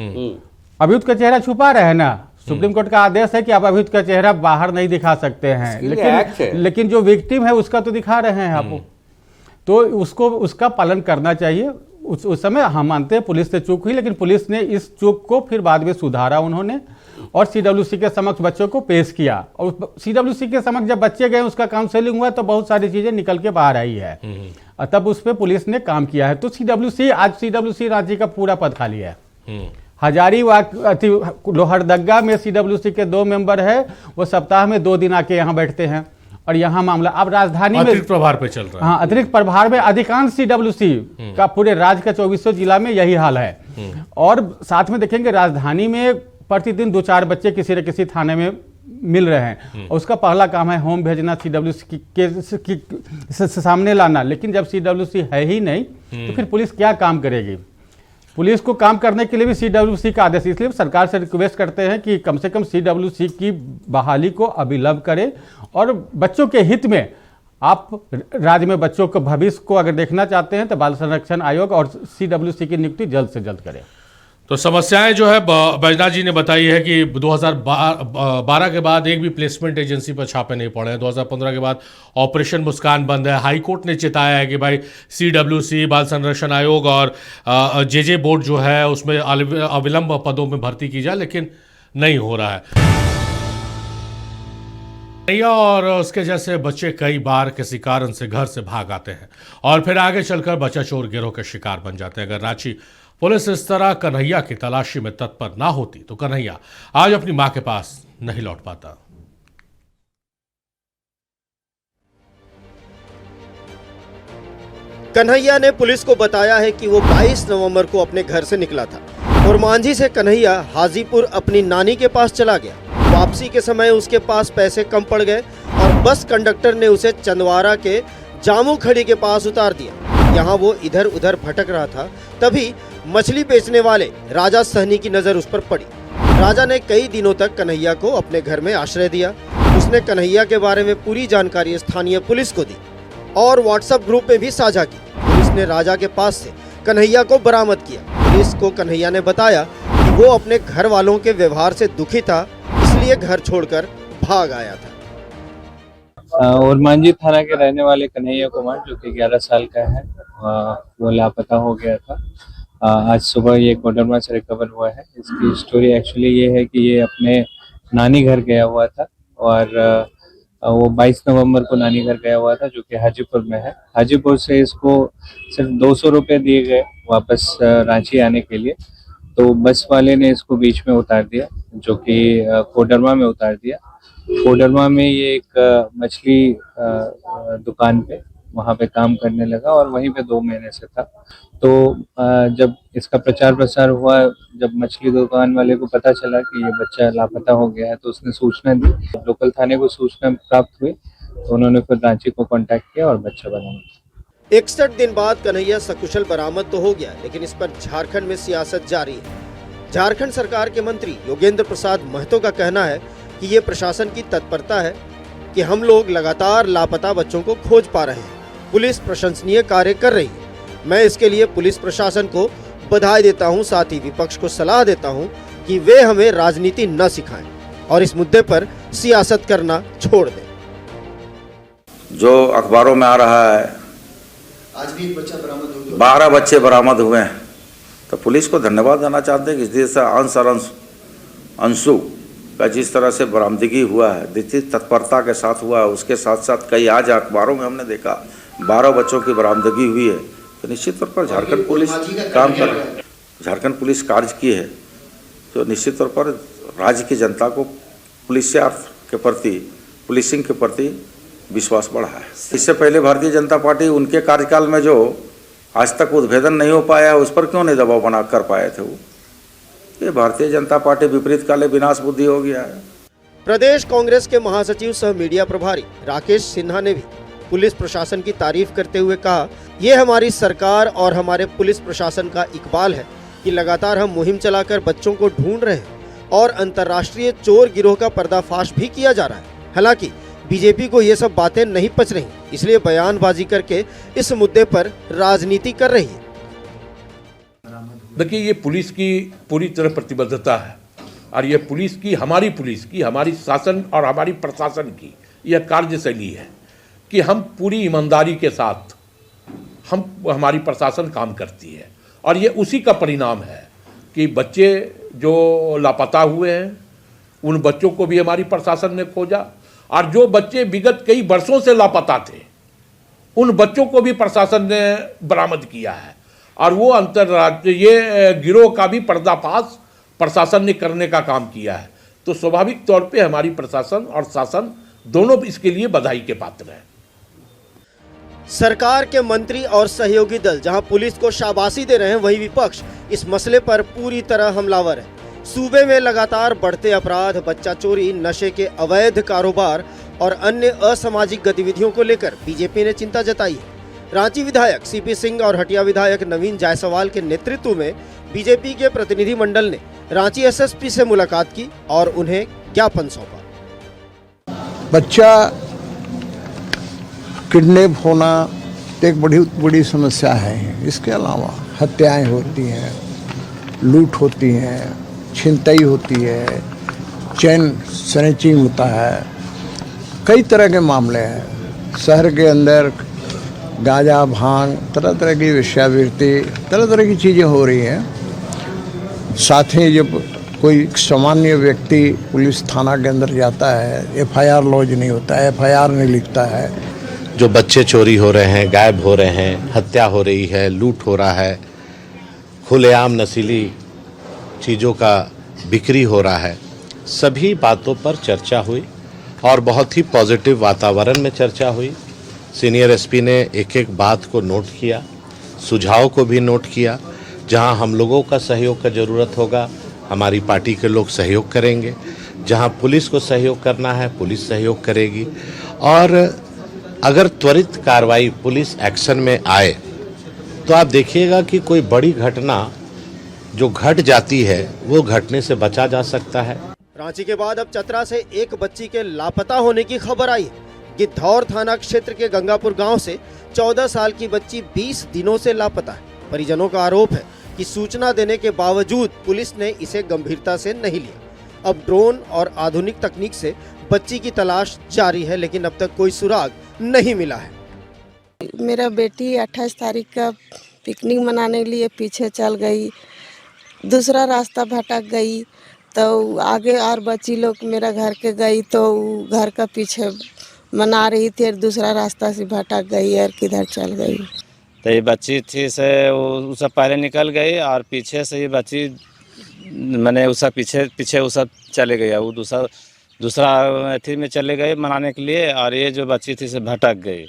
अभियुक्त का चेहरा छुपा रहे हैं ना। सुप्रीम कोर्ट का आदेश है कि आप अभियुक्त का चेहरा बाहर नहीं दिखा सकते हैं, लेकिन जो विक्टिम है उसका तो दिखा रहे हैं आप। तो उसको उसका पालन करना चाहिए। उस समय हम मानते हैं पुलिस से चूक हुई, लेकिन पुलिस ने इस चूक को फिर बाद में सुधारा उन्होंने और सीडब्ल्यूसी के समक्ष बच्चों को पेश किया। और सीडब्ल्यूसी के समक्ष जब बच्चे गए, उसका काउंसलिंग हुआ तो बहुत सारी चीजें निकल के बाहर आई है, तब उस पर पुलिस ने काम किया है। तो सीडब्ल्यूसी, आज सीडब्ल्यूसी रांची का पूरा पद खाली है। हजारीबाग लोहरदगा में सीडब्ल्यूसी के 2 मेंबर है, वो सप्ताह में 2 दिन आके यहाँ बैठते हैं। और यहाँ मामला अब राजधानी में अतिरिक्त प्रभार पे चल रहा है। हाँ, अतिरिक्त प्रभार में अधिकांश सीडब्ल्यूसी का पूरे राज्य का 2400 जिला में यही हाल है। और साथ में देखेंगे राजधानी में प्रतिदिन 2-4 बच्चे किसी न किसी थाने में मिल रहे हैं, और उसका पहला काम है होम भेजना, सीडब्ल्यूसी के सामने लाना। लेकिन जब सीडब्ल्यूसी है ही नहीं तो फिर पुलिस क्या काम करेगी? पुलिस को काम करने के लिए भी सीडब्ल्यूसी का आदेश, इसलिए सरकार से रिक्वेस्ट करते हैं कि कम से कम सीडब्ल्यूसी की बहाली को अभिलंब करे और बच्चों के हित में आप राज्य में बच्चों के भविष्य को अगर देखना चाहते हैं तो बाल संरक्षण आयोग और सीडब्ल्यूसी की नियुक्ति जल्द से जल्द करें। तो समस्याएं जो है बैजनाथ जी ने बताई है कि 2012 के बाद एक भी प्लेसमेंट एजेंसी पर छापे नहीं पड़े हैं। 2015 के बाद ऑपरेशन मुस्कान बंद है। हाई कोर्ट ने चेताया है कि भाई सीडब्ल्यूसी, बाल संरक्षण आयोग और जेजे बोर्ड जो है उसमें अविलंब पदों में भर्ती की जाए, लेकिन नहीं हो रहा है। कन्हैया और उसके जैसे बच्चे कई बार किसी कारण से घर से भाग आते हैं और फिर आगे चलकर बच्चा चोर गिरोह के शिकार बन जाते हैं। अगर रांची पुलिस इस तरह कन्हैया की तलाशी में तत्पर ना होती तो कन्हैया आज अपनी मां के पास नहीं लौट पाता। कन्हैया ने पुलिस को बताया है कि वो 22 नवंबर को अपने घर से निकला था और मांझी से कन्हैया हाजीपुर अपनी नानी के पास चला गया। वापसी के समय उसके पास पैसे कम पड़ गए और बस कंडक्टर ने उसे चंदवारा के जामू खड़ी के पास उतार दिया। यहाँ वो इधर उधर भटक रहा था, तभी मछली बेचने वाले राजा सहनी की नजर उस पर पड़ी। राजा ने कई दिनों तक कन्हैया को अपने घर में आश्रय दिया। उसने कन्हैया के बारे में पूरी जानकारी स्थानीय पुलिस को दी और व्हाट्सएप ग्रुप में भी साझा की। पुलिस ने राजा के पास से कन्हैया को बरामद किया। पुलिस को कन्हैया ने बताया कि वो अपने घर वालों के व्यवहार से दुखी था, इसलिए घर छोड़कर भाग आया था। ओरमांझी थाना के रहने वाले कन्हैया कुमार, जो कि 11 साल का है, वो लापता हो गया था। आज सुबह ये कोडरमा से रिकवर हुआ है। इसकी स्टोरी एक्चुअली ये है कि ये अपने नानी घर गया हुआ था और वो 22 नवंबर को नानी घर गया हुआ था, जो कि हाजीपुर में है। हाजीपुर से इसको सिर्फ 200 रुपये दिए गए वापस रांची आने के लिए। तो बस वाले ने इसको बीच में उतार दिया, जो कि कोडरमा में उतार दिया। कोडरमा में ये एक मछली दुकान पे वहाँ पे काम करने लगा और वहीं पे 2 महीने से था। तो जब इसका प्रचार प्रसार हुआ, जब मछली दुकान वाले को पता चला कि ये बच्चा लापता हो गया है, तो उसने सूचना दी। लोकल थाने को सूचना प्राप्त हुई तो उन्होंने फिर रांची को कांटेक्ट किया और बच्चा बरामद। 61 दिन बाद कन्हैया सकुशल बरामद तो हो गया, लेकिन इस पर झारखंड में सियासत जारी है। झारखंड सरकार के मंत्री योगेंद्र प्रसाद महतो का कहना है कि ये प्रशासन की तत्परता है कि हम लोग लगातार लापता बच्चों को खोज पा रहे हैं। पुलिस प्रशंसनीय कार्य कर रही है। मैं इसके लिए पुलिस प्रशासन को बधाई देता हूं, साथ ही विपक्ष को सलाह देता हूं कि वे हमें राजनीति न सिखाएं और इस मुद्दे पर सियासत करना छोड़ दें। जो अखबारों में आ रहा है, आज भी एक बच्चा बरामद हो गया, 12 बच्चे बरामद हुए हैं, तो पुलिस को धन्यवाद देना चाहते हैं कि जिस अंशु का जिस तरह से बरामदगी हुआ है, जिस तत्परता के साथ हुआ है, उसके साथ साथ कई आज अखबारों में हमने देखा 12 बच्चों की बरामदगी हुई है, तो निश्चित तौर पर झारखंड पुलिस काम कर रही है, झारखंड पुलिस कार्य की है, तो निश्चित तौर पर राज्य की जनता को पुलिसियार्थ के प्रति, पुलिसिंग के प्रति विश्वास बढ़ा है। इससे पहले भारतीय जनता पार्टी उनके कार्यकाल में जो आज तक उद्भेदन नहीं हो पाया, उस पर क्यों नहीं दबाव बना कर पाए थे वो? ये भारतीय जनता पार्टी विपरीत काले विनाश बुद्धि हो गया है। प्रदेश कांग्रेस के महासचिव सह मीडिया प्रभारी राकेश सिन्हा ने भी पुलिस प्रशासन की तारीफ करते हुए कहा, ये हमारी सरकार और हमारे पुलिस प्रशासन का इकबाल है कि लगातार हम मुहिम चलाकर बच्चों को ढूंढ रहे हैं और अंतर्राष्ट्रीय चोर गिरोह का पर्दाफाश भी किया जा रहा है। हालांकि बीजेपी को ये सब बातें नहीं पच रही, इसलिए बयानबाजी करके इस मुद्दे पर राजनीति कर रही है। देखिए, ये पुलिस की पूरी तरह प्रतिबद्धता है और ये पुलिस की, हमारी शासन और हमारी प्रशासन की यह कार्यशैली है कि हम पूरी ईमानदारी के साथ हमारी प्रशासन काम करती है। और ये उसी का परिणाम है कि बच्चे जो लापता हुए हैं उन बच्चों को भी हमारी प्रशासन ने खोजा, और जो बच्चे विगत कई वर्षों से लापता थे उन बच्चों को भी प्रशासन ने बरामद किया है। और वो अंतर्राज्यीय गिरोह का भी पर्दाफाश प्रशासन ने करने का काम किया है। तो स्वाभाविक तौर पे हमारी प्रशासन और शासन दोनों इसके लिए बधाई के पात्र हैं। सरकार के मंत्री और सहयोगी दल जहां पुलिस को शाबाशी दे रहे हैं, वहीं विपक्ष इस मसले पर पूरी तरह हमलावर है। सूबे में लगातार बढ़ते अपराध, बच्चा चोरी, नशे के अवैध कारोबार और अन्य असामाजिक गतिविधियों को लेकर बीजेपी ने चिंता जताई है। रांची विधायक सीपी सिंह और हटिया विधायक नवीन जायसवाल के नेतृत्व में बीजेपी के प्रतिनिधि मंडल ने रांची एसएसपी से मुलाकात की और उन्हें ज्ञापन सौंपा। बच्चा किडनैप होना एक बड़ी समस्या है। इसके अलावा हत्याएं होती हैं, लूट होती हैं, छिनतई होती है, चैन स्नैचिंग होता है, कई तरह के मामले हैं। शहर के अंदर गांजा, भांग, तरह तरह की वेश्यावृत्ति, तरह तरह की चीज़ें हो रही हैं। साथ ही जब कोई सामान्य व्यक्ति पुलिस थाना के अंदर जाता है, एफआईआर लॉन्च नहीं होता है, एफआईआर नहीं लिखता है। जो बच्चे चोरी हो रहे हैं, गायब हो रहे हैं, हत्या हो रही है, लूट हो रहा है, खुलेआम नशीली चीज़ों का बिक्री हो रहा है, सभी बातों पर चर्चा हुई और बहुत ही पॉजिटिव वातावरण में चर्चा हुई। सीनियर एसपी ने एक एक बात को नोट किया, सुझाव को भी नोट किया। जहां हम लोगों का सहयोग का ज़रूरत होगा, हमारी पार्टी के लोग सहयोग करेंगे। जहां पुलिस को सहयोग करना है, पुलिस सहयोग करेगी। और अगर त्वरित कार्रवाई पुलिस एक्शन में आए तो आप देखिएगा कि कोई बड़ी घटना जो घट जाती है वो घटने से बचा जा सकता है। रांची के बाद अब चतरा से एक बच्ची के लापता होने की खबर आई है। गिद्धौर थाना क्षेत्र के गंगापुर गांव से 14 साल की बच्ची 20 दिनों से लापता है। परिजनों का आरोप है कि सूचना देने के बावजूद पुलिस ने इसे गंभीरता से नहीं लिया। अब ड्रोन और आधुनिक तकनीक से बच्ची की तलाश जारी है, लेकिन अब तक कोई सुराग नहीं मिला है। मेरा बेटी 28 तारीख का पिकनिक मनाने के लिए पीछे चल गई, दूसरा रास्ता भटक गई, तो आगे और बच्ची लोग मेरा घर के गई तो घर का पीछे मना रही थी और दूसरा रास्ता से भटक गई और किधर चल गई। तो ये बच्ची थी से उससे पहले निकल गई और पीछे से ये बच्ची मैंने उसका पीछे उसका चले गया, वो दूसरा अथी में चले गए मनाने के लिए, और ये जो बच्ची थी से भटक गई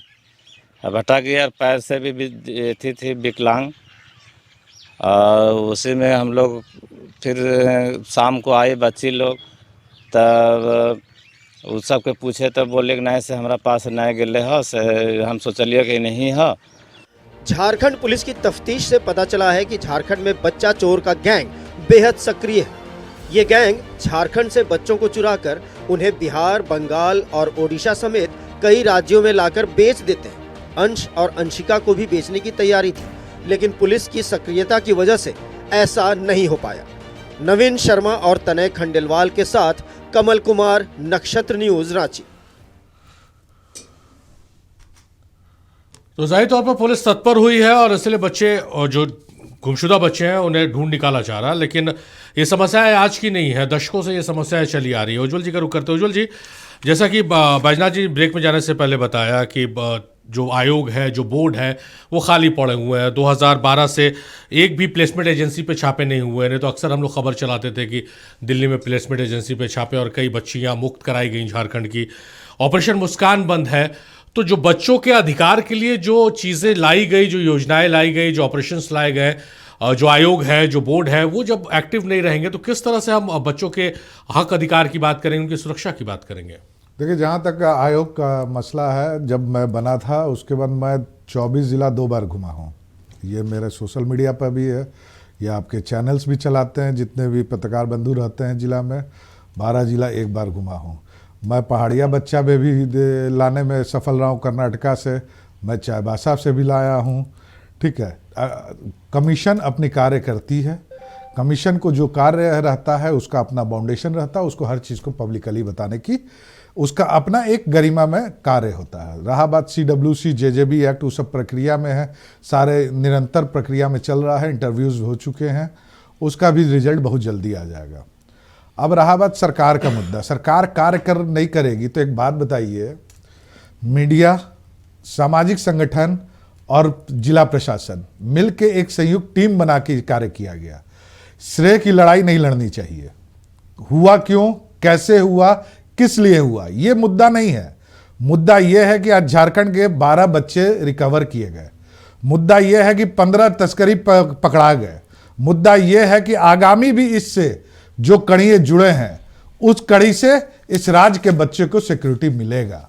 और पैर से भी थी विकलांग। और उसी में हम लोग फिर शाम को आए बच्ची लोग, तब उस सब के पूछे तो बोले कि नहीं से हमारा पास नहीं गए हो, से हम सोचलिए कि नहीं है। झारखंड पुलिस की तफ्तीश से पता चला है कि झारखंड में बच्चा चोर का गैंग बेहद सक्रिय है। ये गैंग झारखंड से बच्चों को चुराकर उन्हें बिहार, बंगाल और ओडिशा समेत कई राज्यों में लाकर बेच देते हैं। अंश और अंशिका को भी बेचने की तैयारी थी, लेकिन पुलिस की सक्रियता की वजह से ऐसा नहीं हो पाया। नवीन शर्मा और तनय खंडेलवाल के साथ कमल कुमार, नक्षत्र न्यूज, रांची। तो जाहिर तौर पर पुलिस तत्पर हुई है और इसलिए बच्चे और जो गुमशुदा बच्चे हैं उन्हें ढूंढ निकाला जा रहा है। लेकिन ये समस्याएं आज की नहीं है, दशकों से ये समस्याएं चली आ रही है। उज्ज्वल जी का रुख करते हैं। उज्ज्वल जी, जैसा कि बैजनाथ जी ब्रेक में जाने से पहले बताया कि जो आयोग है, जो बोर्ड है, वो खाली पड़े हुए हैं। 2012 से एक भी प्लेसमेंट एजेंसी पे छापे नहीं हुए। नहीं तो अक्सर हम लोग खबर चलाते थे कि दिल्ली में प्लेसमेंट एजेंसी पे छापे और कई बच्चियां मुक्त कराई गई झारखंड की। ऑपरेशन मुस्कान बंद है। तो जो बच्चों के अधिकार के लिए जो चीज़ें लाई गई, जो योजनाएं लाई गई, जो ऑपरेशंस लाए गए, जो आयोग है, जो बोर्ड है, वो जब एक्टिव नहीं रहेंगे तो किस तरह से हम बच्चों के हक अधिकार की बात करेंगे, उनकी सुरक्षा की बात करेंगे? देखिए, जहाँ तक आयोग का मसला है, जब मैं बना था उसके बाद मैं 24 ज़िला 2 बार घुमा हूँ। ये मेरे सोशल मीडिया पर भी है, या आपके चैनल्स भी चलाते हैं, जितने भी पत्रकार बंधु रहते हैं जिला में। 12 ज़िला 1 बार घुमा हूँ। मैं पहाड़िया बच्चा में भी लाने में सफल रहा हूँ, कर्नाटका से। मैं चाईबासा से भी लाया हूँ। ठीक है, कमीशन अपनी कार्य करती है। कमीशन को जो कार्य रहता है उसका अपना बाउंडेशन रहता है, उसको हर चीज़ को पब्लिकली बताने की उसका अपना एक गरिमा में कार्य होता है। रहा बात CWC JJB एक्ट, वो सब प्रक्रिया में है, सारे निरंतर प्रक्रिया में चल रहा है, इंटरव्यूज़ हो चुके हैं, उसका भी रिजल्ट बहुत जल्दी आ जाएगा। अब रहा बात सरकार का मुद्दा, सरकार कार्य नहीं करेगी तो एक बात बताइए, मीडिया, सामाजिक संगठन और जिला प्रशासन मिलके एक संयुक्त टीम बना के कार्य किया गया। श्रेय की लड़ाई नहीं लड़नी चाहिए, हुआ क्यों, कैसे हुआ, किस लिए हुआ, ये मुद्दा नहीं है। मुद्दा ये है कि आज झारखंड के 12 बच्चे रिकवर किए गए, मुद्दा ये है कि 15 तस्करी पकड़ा गए, मुद्दा ये है कि आगामी भी इससे जो कड़ियाँ जुड़े हैं उस कड़ी से इस राज्य के बच्चे को सिक्योरिटी मिलेगा।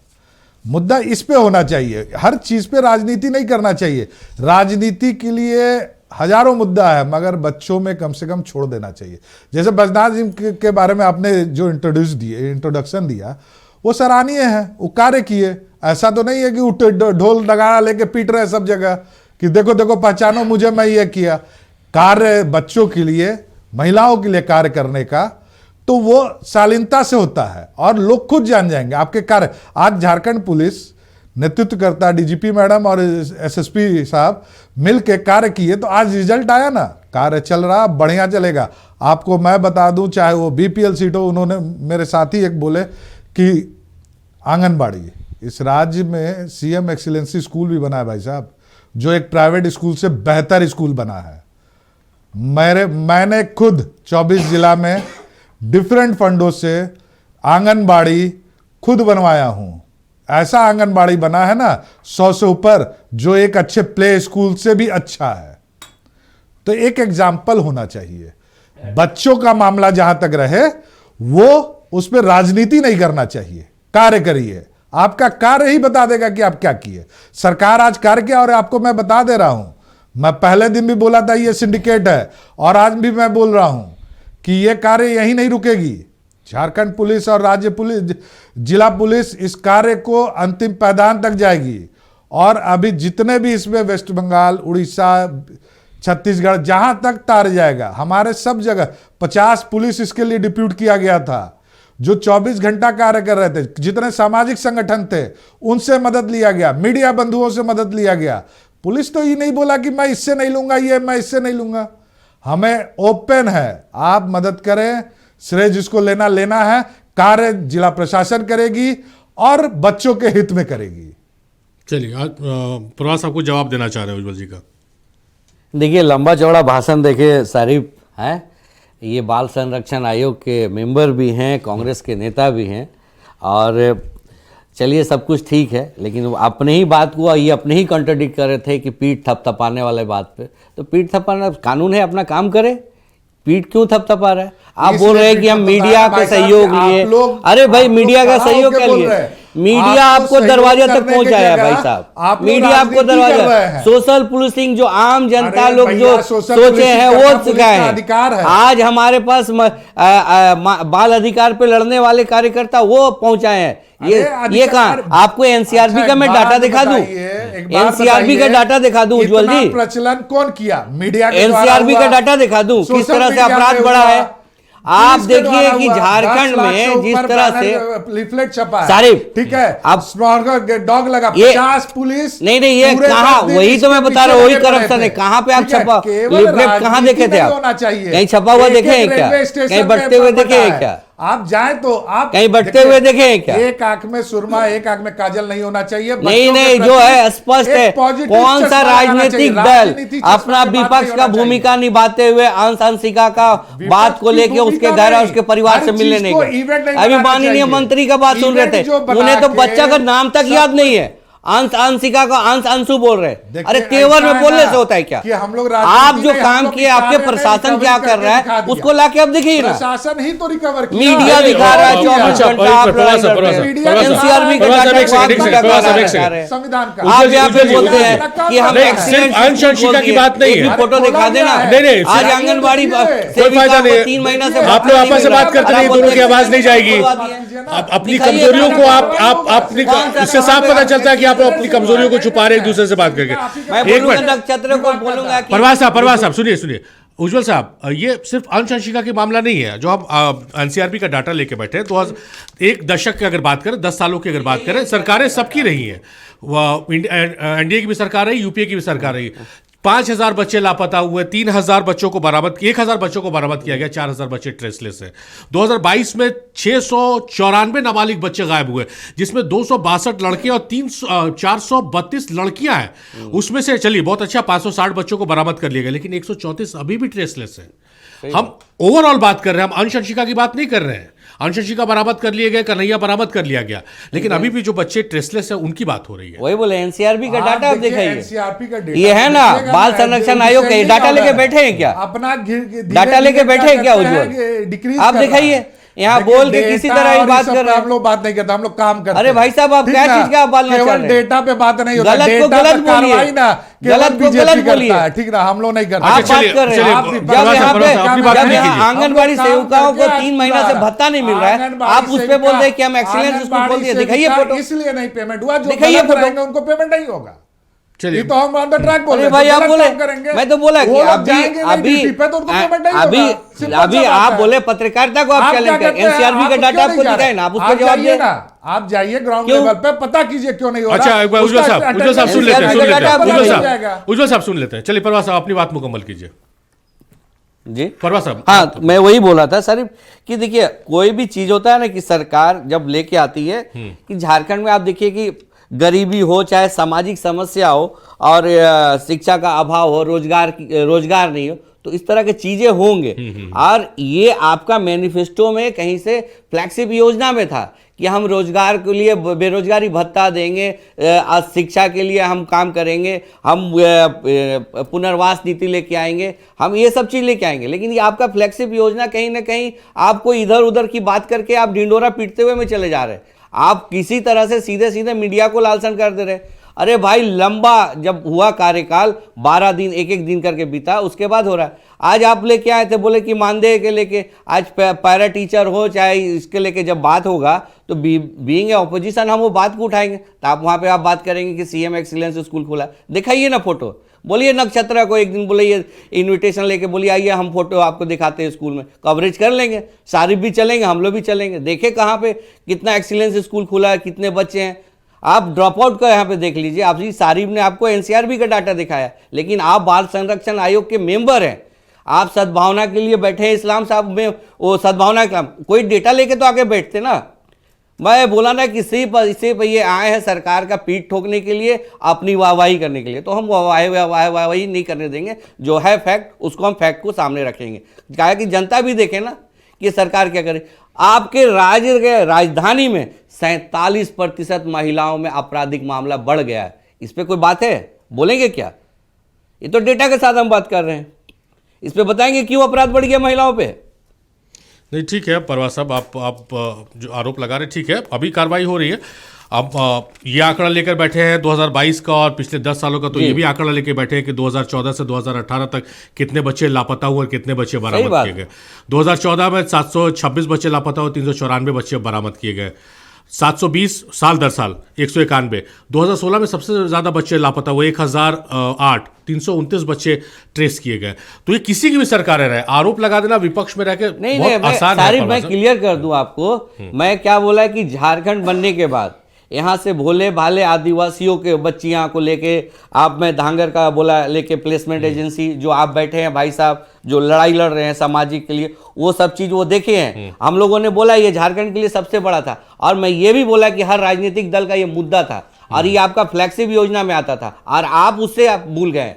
मुद्दा इस पे होना चाहिए, हर चीज़ पे राजनीति नहीं करना चाहिए। राजनीति के लिए हजारों मुद्दा है, मगर बच्चों में कम से कम छोड़ देना चाहिए। जैसे बजनाथ जी के बारे में आपने जो इंट्रोडक्शन दिया वो सराहनीय है, वो कार्य किए। ऐसा तो नहीं है कि ढोल नगाड़ा लेके पीट रहे सब जगह कि देखो देखो पहचानो मुझे, मैं ये किया। कार्य बच्चों के लिए, महिलाओं के लिए कार्य करने का तो वो शालीनता से होता है और लोग खुद जान जाएंगे आपके कार्य। आज झारखंड पुलिस नेतृत्व करता DGP मैडम और SSP साहब मिल के कार्य किए तो आज रिजल्ट आया ना, कार्य चल रहा, बढ़िया चलेगा। आपको मैं बता दूं, चाहे वो BPL सीट हो, उन्होंने मेरे साथी एक बोले कि आंगनबाड़ी इस राज्य में CM एक्सीलेंसी स्कूल भी बना है भाई साहब, जो एक प्राइवेट स्कूल से बेहतर स्कूल बना है। मैंने खुद 24 जिला में डिफरेंट फंडों से आंगनबाड़ी खुद बनवाया हूं। ऐसा आंगनबाड़ी बना है ना 100 से ऊपर, जो एक अच्छे प्ले स्कूल से भी अच्छा है। तो एक एग्जाम्पल होना चाहिए। बच्चों का मामला जहां तक रहे वो उस पर राजनीति नहीं करना चाहिए, कार्य करिए। आपका कार्य ही बता देगा कि आप क्या किए। सरकार आज कार्य किया और आपको मैं बता दे रहा हूं, मैं पहले दिन भी बोला था ये सिंडिकेट है और आज भी मैं बोल रहा हूं कि ये कार्य यहीं नहीं रुकेगी। झारखंड पुलिस और राज्य पुलिस, जिला पुलिस इस कार्य को अंतिम पैदान तक जाएगी। और अभी जितने भी इसमें वेस्ट बंगाल, उड़ीसा, छत्तीसगढ़, जहां तक तार जाएगा, हमारे सब जगह 50 पुलिस इसके लिए डिप्यूट किया गया था जो 24 घंटा कार्य कर रहे थे। जितने सामाजिक संगठन थे उनसे मदद लिया गया, मीडिया बंधुओं से मदद लिया गया। पुलिस तो ये नहीं बोला कि मैं इससे नहीं लूंगा, ये मैं इससे नहीं लूंगा। हमें ओपन है, आप मदद करें, श्रेय जिसको लेना लेना है, कार्य जिला प्रशासन करेगी और बच्चों के हित में करेगी। चलिए, आज प्रवास आपको जवाब देना चाह रहे हैं उज्ज्वल जी का। देखिए, लंबा चौड़ा भाषण देखिए सारिफ है, ये बाल संरक्षण आयोग के मेंबर भी हैं, कांग्रेस के नेता भी हैं, और चलिए सब कुछ ठीक है, लेकिन अपने ही बात को ये अपने ही कॉन्ट्रडिक्ट कर रहे थे कि पीठ थपथपाने वाले बात पे। तो पीठ थपथपाना कानून है, अपना काम करे, पीठ क्यों थपथपा रहा है? आप बोल रहे हैं कि हम मीडिया का सहयोग लिए। अरे भाई, मीडिया का सहयोग के लिए मीडिया आपको दरवाजे तक पहुंचाया भाई साहब, मीडिया आपको दरवाजा। सोशल पुलिसिंग जो आम जनता लोग जो सोचे हैं वो सिखाए हैं। आज हमारे पास बाल अधिकार पे लड़ने वाले कार्यकर्ता वो पहुंचाए हैं। ये कहाँ? आपको NCRB का मैं डाटा दिखा दूं, NCRB का डाटा दिखा दूं उज्ज्वल जी, प्रचलन कौन किया? मीडिया NCRB का डाटा दिखा दूं किस तरह से अपराध बढ़ा है। आप देखिए कि झारखंड में जिस तरह से लिफलेट छपा सारे, ठीक है, अब डॉग लगा 50 पुलिस नहीं, ये कहाँ? वही तो मैं बता रहा हूँ, वही करप्शन है। कहाँ पे आप छपा लिफलेट कहाँ देखे थे आप? कहीं छपा हुआ देखे हैं क्या? कहीं बटते हुए देखे हैं क्या? आप जाए तो आप कहीं बटते हुए देखे हैं क्या? एक आंख में सुरमा, एक आंख में काजल नहीं होना चाहिए। नहीं, जो है स्पष्ट है। कौन सा राजनीतिक दल अपना विपक्ष का भूमिका निभाते हुए अंशिका का बात को लेके उसके घर और उसके परिवार से मिलने नहीं गए? अभी माननीय मंत्री का बात सुन रहे थे, उन्हें तो बच्चा का नाम तक याद नहीं है। अंशिका का अंशु बोल रहे। अरे तेवर में बोलने से होता है क्या? हम लोग आप जो काम किए, आपके प्रशासन क्या कर रहा है उसको लाके अब देखिए ना। प्रशासन ही तो रिकवर किया, मीडिया दिखा रहा है 24 घंटा आप NCRB का संविधान का। आप यहाँ पे बोलते हैं कि हम अंशिका की बात नहीं है, फोटो दिखा देना। नहीं, आज आंगनबाड़ी कोई फायदा नहीं। 3 महीना से आप लोग आपस में बात करते नहीं, दोनों की आवाज नहीं जाएगी। अपनी कमजोरियों को आप अपनी, इससे साफ पता चलता है कि आप अपनी कमजोरियों को छुपा रहे एक दूसरे से बात करके। एक मिनट, नक्षत्र को बोलूंगा। परवास साहब सुनिए। उज्जवल साहब, ये सिर्फ अंशंशिका की मामला नहीं है जो हम एनसीआरबी का डाटा लेके बैठे हैं। तो एक दशक की अगर बात करें, 10 सालों की अगर बात करें, सरकारें सबकी रही हैं। एनडीए की भी सरकार रही, यूपीए की भी सरकार रही। 5,000 बच्चे लापता हुए, 3,000 बच्चों को बरामद, 1,000 बच्चों को बरामद किया गया, 4,000 बच्चे ट्रेसलेस हैं। 2022 में 694 नाबालिग बच्चे गायब हुए, जिसमें 262 लड़के और 432 लड़कियां हैं। उसमें से चलिए बहुत अच्छा 560 बच्चों को बरामद कर लिया गया, लेकिन 134 अभी भी ट्रेसलेस हैं। हम ओवरऑल बात कर रहे हैं, हम अंशंशिका की बात नहीं कर रहे हैं। अंशंशिका बरामद कर लिए गए, कन्हैया बरामद कर लिया गया, लेकिन अभी भी जो बच्चे ट्रेसलेस है उनकी बात हो रही है। वही बोले एनसीआरबी का डाटा आप दिखाइए। एनसीआरपी का डेटा ये है ना, बाल संरक्षण आयोग का डाटा लेके बैठे हैं क्या? अपना डाटा लेके बैठे हैं क्या उज्जवल? आप दिखाइए, यहाँ बोल के किसी तरह ही बात कर रहे हैं। हम लोग बात नहीं करते, हम लोग काम करते हैं। अरे भाई साहब, आप क्या चीज का बालना चाह रहे हैं? डेटा पे बात नहीं होता, गलत को गलत बोलिए, गलत को गलत बोलिए, ठीक ना, हम लोग नहीं करते। आप बात कर रहे हैं, जब यहाँ आंगनबाड़ी सेविकाओं को 3 महीना से भत्ता नहीं मिल रहा है, आप उस पर बोल रहे हैं कि हम एक्सीलेंस स्कूल खोल दिए। दिखाइए फोटो। इसलिए नहीं पेमेंट हुआ, जो दिखाइए फोटो, उनको पेमेंट नहीं होगा। ये तो हम ऑन द ट्रैक बोल रहे हैं। भाई आप बोले, मैं तो बोला कि अभी आप बोले पत्रकारिता को आप चैलेंज करें। एनसीआरबी का डाटा आपको दिखाए ना, आप उसको जवाब दिए ना। आप जाइए ग्राउंड लेवल पे, पता कीजिए क्यों नहीं हो रहा। अच्छा, उज्जवल साहब सुन लेते हैं, उज्जवल साहब सुन लेते हैं। चलिए परवाह साहब अपनी बात मुकम्मल कीजिए। जी परवाह साहब। हाँ, मैं वही बोला था सर कि देखिए, कोई भी चीज होता है ना कि सरकार जब लेके आती है कि झारखंड में आप देखिए कि गरीबी हो, चाहे सामाजिक समस्या हो, और शिक्षा का अभाव हो, रोजगार नहीं हो, तो इस तरह की चीजें होंगे। और ये आपका मैनिफेस्टो में कहीं से फ्लैगशिप योजना में था कि हम रोजगार के लिए बेरोजगारी भत्ता देंगे, आज शिक्षा के लिए हम काम करेंगे, हम पुनर्वास नीति लेके आएंगे, हम ये सब चीज़ लेके आएंगे। लेकिन ये आपका फ्लैगशिप योजना कहीं ना कहीं आपको इधर उधर की बात करके आप ढिंडोरा पीटते हुए में चले जा रहे हैं। आप किसी तरह से सीधे सीधे मीडिया को लालसन कर दे रहे। अरे भाई, लंबा जब हुआ कार्यकाल, 12 दिन एक एक दिन करके बीता, उसके बाद हो रहा है। आज आप लेके आए थे, बोले कि मानदेय के लेके, आज पैरा टीचर हो चाहे इसके लेके जब बात होगा तो बीइंग ए ऑपोजिशन हम वो बात को उठाएंगे। तो आप वहाँ पे आप बात करेंगे कि सीएम एक्सीलेंस स्कूल खोला, दिखाइए ना फोटो। बोलिए नक्षत्रा को एक दिन बोलिए, इन्विटेशन लेके बोलिए आइए हम फोटो आपको दिखाते हैं, स्कूल में कवरेज कर लेंगे, सारी भी चलेंगे, हम लोग भी चलेंगे, देखे कहाँ पे कितना एक्सीलेंस स्कूल खुला है, कितने बच्चे हैं। आप ड्रॉप आउट का यहाँ पे देख लीजिए। आप सारिब ने आपको एनसीआरबी का डाटा दिखाया, लेकिन आप बाल संरक्षण आयोग के मेंबर हैं, आप सद्भावना के लिए बैठे हैं। इस्लाम साहब में वो सद्भावना के कोई डेटा लेके तो आगे बैठते ना। मैं बोला ना कि सिर्फ ये आए हैं सरकार का पीठ ठोकने के लिए, अपनी वाहवाही करने के लिए, तो हम वाहवाही नहीं करने देंगे। जो है फैक्ट, उसको हम फैक्ट को सामने रखेंगे, क्या कि जनता भी देखे ना कि सरकार क्या करे। आपके राज्य के राजधानी में 47% महिलाओं में आपराधिक मामला बढ़ गया है। इस पे कोई बात है? बोलेंगे क्या? ये तो डेटा के साथ हम बात कर रहे हैं। इस पे बताएंगे क्यों अपराध बढ़ गया महिलाओं पे? नहीं, ठीक है परवाह साहब, आप जो आरोप लगा रहे, ठीक है, अभी कार्रवाई हो रही है। अब ये आंकड़ा लेकर बैठे हैं 2022 का और पिछले 10 सालों का, तो ये भी आंकड़ा लेकर बैठे हैं कि 2014 से 2018 तक कितने बच्चे लापता हुए और कितने बच्चे बरामद किए गए। 2014 में 726 बच्चे लापता हुए, 394 बच्चे बरामद किए गए। 720 साल दर साल 191। 2016 में सबसे ज़्यादा बच्चे लापता हुए 1008, 329 बच्चे ट्रेस किए गए। तो ये किसी की भी सरकार रहे, आरोप लगा देना विपक्ष में रह के बहुत आसान है। मैं क्लियर कर दूं आपको, मैं क्या बोला कि झारखंड बनने के बाद यहाँ से भोले भाले आदिवासियों के बच्चियाँ को लेके आप, मैं धांगर का बोला लेके प्लेसमेंट एजेंसी, जो आप बैठे हैं भाई साहब, जो लड़ाई लड़ रहे हैं सामाजिक के लिए, वो सब चीज़ वो देखे हैं। हम लोगों ने बोला ये झारखंड के लिए सबसे बड़ा था, और मैं ये भी बोला कि हर राजनीतिक दल का ये मुद्दा था, और ये आपका फ्लैगशिप योजना में आता था, और आप उससे आप भूल गए।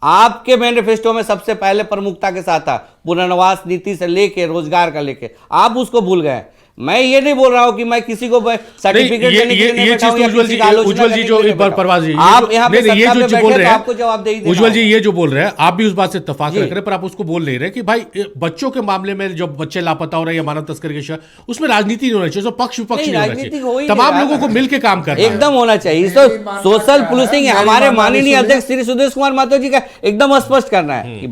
आपके मैनिफेस्टो में सबसे पहले प्रमुखता के साथ था पुनर्वास नीति से लेके रोजगार का लेके, आप उसको भूल गए। मैं ये नहीं बोल रहा हूं कि मैं किसी को सर्टिफिकेट देने के लिए नहीं बैठा हूं या किसी की आलोचना करने के लिए नहीं बैठा हूं। आप यहाँ पे सत्ता में बैठे तो आपको जवाब दे ही देना। उज्जवल जी ये जो बोल रहे हैं, आप भी उस बात से इत्तेफाक रख रहे हैं, पर आप उसको बोल नहीं रहे कि भाई बच्चों के मामले में जो बच्चे लापता हो रहे हैं या मानव तस्करी के शिकार, उसमें राजनीति नहीं होना चाहिए, पक्ष विपक्ष नहीं होना चाहिए, तमाम लोगों को मिलकर काम करना एकदम होना चाहिए। सोशल पुलिसिंग है। हमारे माननीय अध्यक्ष श्री सुदेश कुमार महतो जी का एकदम स्पष्ट करना है कि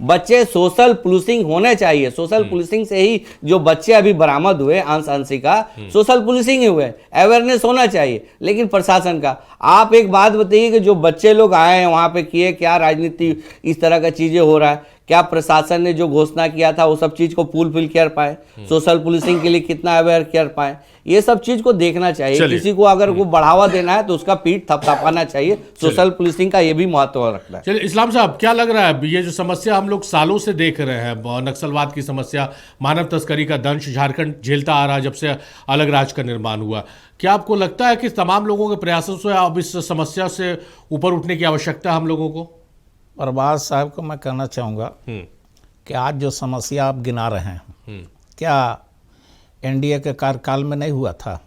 बच्चे सोशल पुलिसिंग होने चाहिए। सोशल पुलिसिंग से ही जो बच्चे अभी बरामद हुए अंशिका, सोशल पुलिसिंग ही हुए, अवेयरनेस होना चाहिए। लेकिन प्रशासन का, आप एक बात बताइए कि जो बच्चे लोग आए हैं वहां पे किए क्या राजनीति, इस तरह का चीजें हो रहा है, क्या प्रशासन ने जो घोषणा किया था वो सब चीज को फुलफिल कर पाए, सोशल पुलिसिंग के लिए कितना अवेयर कर पाए, ये सब चीज को देखना चाहिए। किसी को अगर को बढ़ावा देना है तो उसका पीठ थपथपाना चाहिए। सोशल पुलिसिंग का ये भी महत्व रखना है। चलिए इस्लाम साहब, क्या लग रहा है ये जो समस्या हम लोग सालों से देख रहे हैं, नक्सलवाद की समस्या, मानव तस्करी का दंश झारखंड झेलता आ रहा है जब से अलग राज्य का निर्माण हुआ, क्या आपको लगता है कि तमाम लोगों के प्रयासों से अब इस समस्या से ऊपर उठने की आवश्यकता है हम लोगों को? अरबाज साहब को मैं कहना चाहूँगा कि आज जो समस्या आप गिना रहे हैं, क्या एनडीए के कार्यकाल में नहीं हुआ था?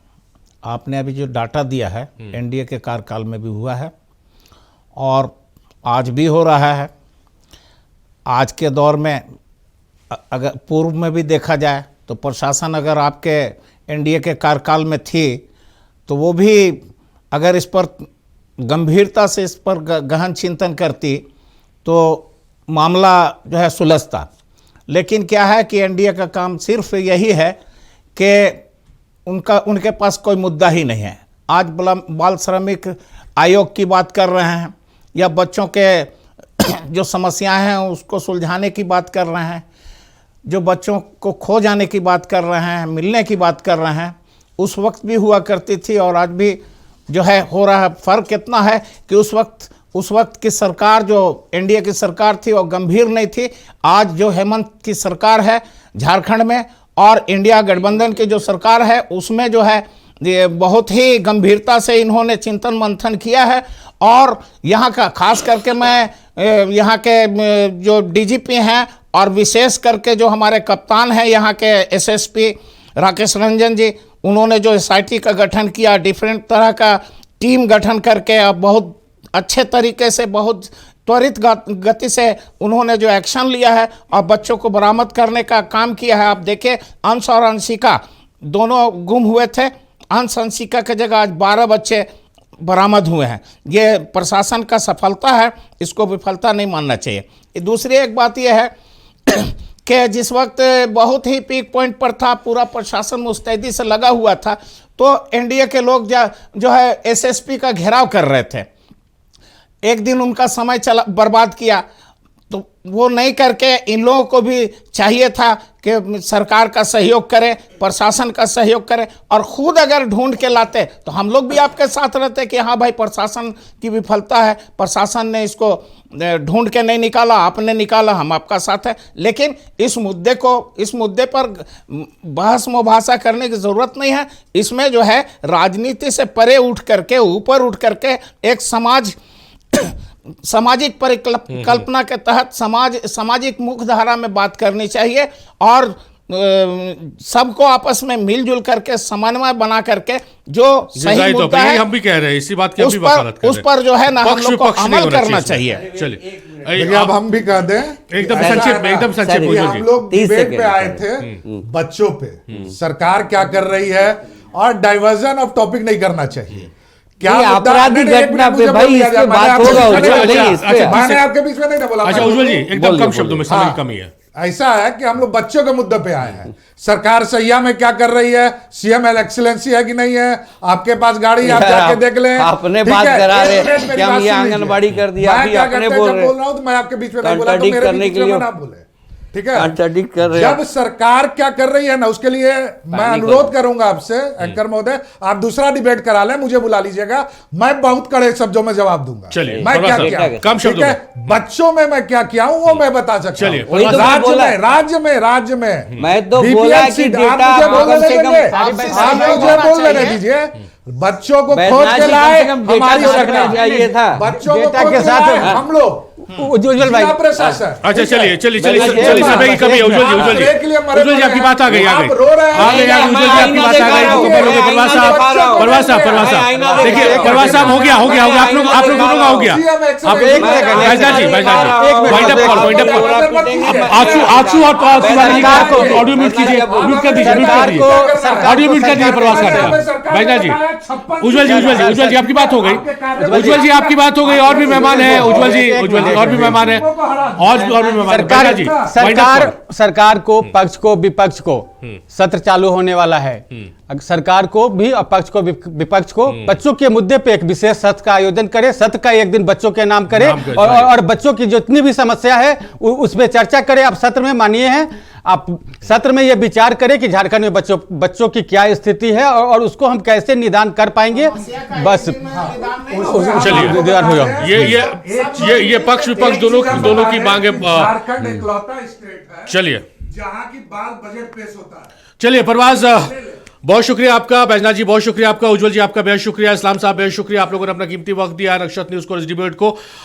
आपने अभी जो डाटा दिया है एनडीए के कार्यकाल में भी हुआ है और आज भी हो रहा है। आज के दौर में अगर पूर्व में भी देखा जाए तो प्रशासन अगर आपके एनडीए के कार्यकाल में थी तो वो भी अगर इस पर गंभीरता से इस पर गहन चिंतन करती तो मामला जो है सुलझता। लेकिन क्या है कि एनडीए का काम सिर्फ यही है कि उनके पास कोई मुद्दा ही नहीं है। आज बाल श्रमिक आयोग की बात कर रहे हैं या बच्चों के जो समस्याएं हैं उसको सुलझाने की बात कर रहे हैं, जो बच्चों को खो जाने की बात कर रहे हैं, मिलने की बात कर रहे हैं, उस वक्त भी हुआ करती थी और आज भी जो है हो रहा है। फ़र्क इतना है कि उस वक्त की सरकार जो एनडीए की सरकार थी वो गंभीर नहीं थी। आज जो हेमंत की सरकार है झारखंड में और इंडिया गठबंधन की जो सरकार है उसमें जो है ये बहुत ही गंभीरता से इन्होंने चिंतन मंथन किया है। और यहाँ का खास करके मैं यहाँ के जो डीजीपी हैं और विशेष करके जो हमारे कप्तान हैं यहाँ के एसएसपी राकेश रंजन जी, उन्होंने जो एसआईटी का गठन किया, डिफरेंट तरह का टीम गठन करके अब बहुत अच्छे तरीके से बहुत त्वरित गति से उन्होंने जो एक्शन लिया है और बच्चों को बरामद करने का काम किया है। आप देखिए अंश और अंशिका दोनों गुम हुए थे, अंश अंशिका की जगह आज 12 बच्चे बरामद हुए हैं। ये प्रशासन का सफलता है, इसको विफलता नहीं मानना चाहिए। दूसरी एक बात यह है कि जिस वक्त बहुत ही पीक पॉइंट पर था, पूरा प्रशासन मुस्तैदी से लगा हुआ था, तो एनडीए के लोग जो है एसएसपी का घेराव कर रहे थे। एक दिन उनका समय बर्बाद किया, तो वो नहीं करके इन लोगों को भी चाहिए था कि सरकार का सहयोग करें, प्रशासन का सहयोग करें और ख़ुद अगर ढूंढ के लाते तो हम लोग भी आपके साथ रहते कि हाँ भाई प्रशासन की विफलता है, प्रशासन ने इसको ढूंढ के नहीं निकाला, आपने निकाला, हम आपका साथ है। लेकिन इस मुद्दे पर बहस मुबासा करने की ज़रूरत नहीं है। इसमें जो है राजनीति से परे उठ करके, ऊपर उठ करके एक सामाजिक परिकल्पना के तहत सामाजिक मुख्यधारा में बात करनी चाहिए और सबको आपस में मिलजुल करके समन्वय बना करके जो सही मुद्दा है, हम भी कह रहे हैं इसी बात की, उस पर जो है ना हम लोग को अमल करना चाहिए। चलिए अब हम भी कह दें एकदम संक्षिप्त में, हम लोग डिबेट पे आए थे बच्चों पे, सरकार क्या कर रही है और डाइवर्जन ऑफ टॉपिक नहीं करना चाहिए। क्या आपराधिक घटना पे भाई इस पे बात होगा मैंने आपके बीच में नहीं बोला। अच्छा उज्जवल जी एकदम कम शब्दों में, समय की कमी है। ऐसा है कि हम लोग बच्चों के मुद्दे पे आए हैं। सरकार सैया में क्या कर रही है, सीएम एक्सीलेंसी है कि नहीं है, आपके पास गाड़ी आप जाके देख लें। आपने बात करा रहे कि हम ये आंगनबाड़ी कर दिया, अभी आपने बोल रहा हूं तो मैं आपके बीच में नहीं बोला, तो मेरे बीच में ना बोले, ठीक है। कर रहे जब सरकार क्या कर रही है ना, उसके लिए मैं अनुरोध करूंगा आपसे एंकर महोदय, आप दूसरा डिबेट करा लें, मुझे बुला लीजिएगा, मैं बहुत कड़े शब्दों में जवाब दूंगा। चलिए मैं क्या किया, कम शब्दों में बच्चों में मैं क्या किया हूं वो मैं बता सकता हूं। राज्य में मैं तो बोला कि डेटा मुझे बोल लेने दीजिए। बच्चों को खोज के लाए हमारी सरकार, चाहिए था बच्चों को खोज के लाए हम लोग, उज्जवल भाई। अच्छा चलिए समय की कमी है। उज्जवल जी आपकी बात आ गई उज्जवल जी आपकी बात आ गई। परवास साहब देखिए, परवास साहब हो गया आप लोग दोनों का हो गया। आंसू और ऑडियो म्यूट कीजिए, म्यूट कर दीजिए ऑडियो म्यूट कर दीजिए परवास साहब। बैजनाथ जी, उज्जवल जी आपकी बात हो गई। उज्जवल जी आपकी बात हो गई। और भी मेहमान है उज्जवल जी और भी मेहमान है और भी मेहमान। सरकार को, पक्ष को, विपक्ष को सत्र चालू होने वाला है। सरकार को भी और पक्ष को, विपक्ष को बच्चों के मुद्दे पे एक विशेष सत्र का आयोजन करे, सत्र का एक दिन बच्चों के नाम करे और बच्चों की जितनी भी समस्या है उस पर चर्चा करे। आप सत्र में मानिए हैं, आप सत्र में यह विचार करें कि झारखंड में बच्चों की क्या स्थिति है और उसको हम कैसे निदान कर पाएंगे। बस चलिए, ये पक्ष विपक्ष दोनों की मांगे। चलिए, जहां की बाल बजट पेश होता है। चलिए परवाज, बहुत शुक्रिया आपका। बैजनाथ जी बहुत शुक्रिया आपका। उज्जवल जी आपका बेहद शुक्रिया। इस्लाम साहब बेहद शुक्रिया, आप लोगों ने अपना कीमती वक्त दिया नक्षत्र न्यूज को, इस डिबेट को।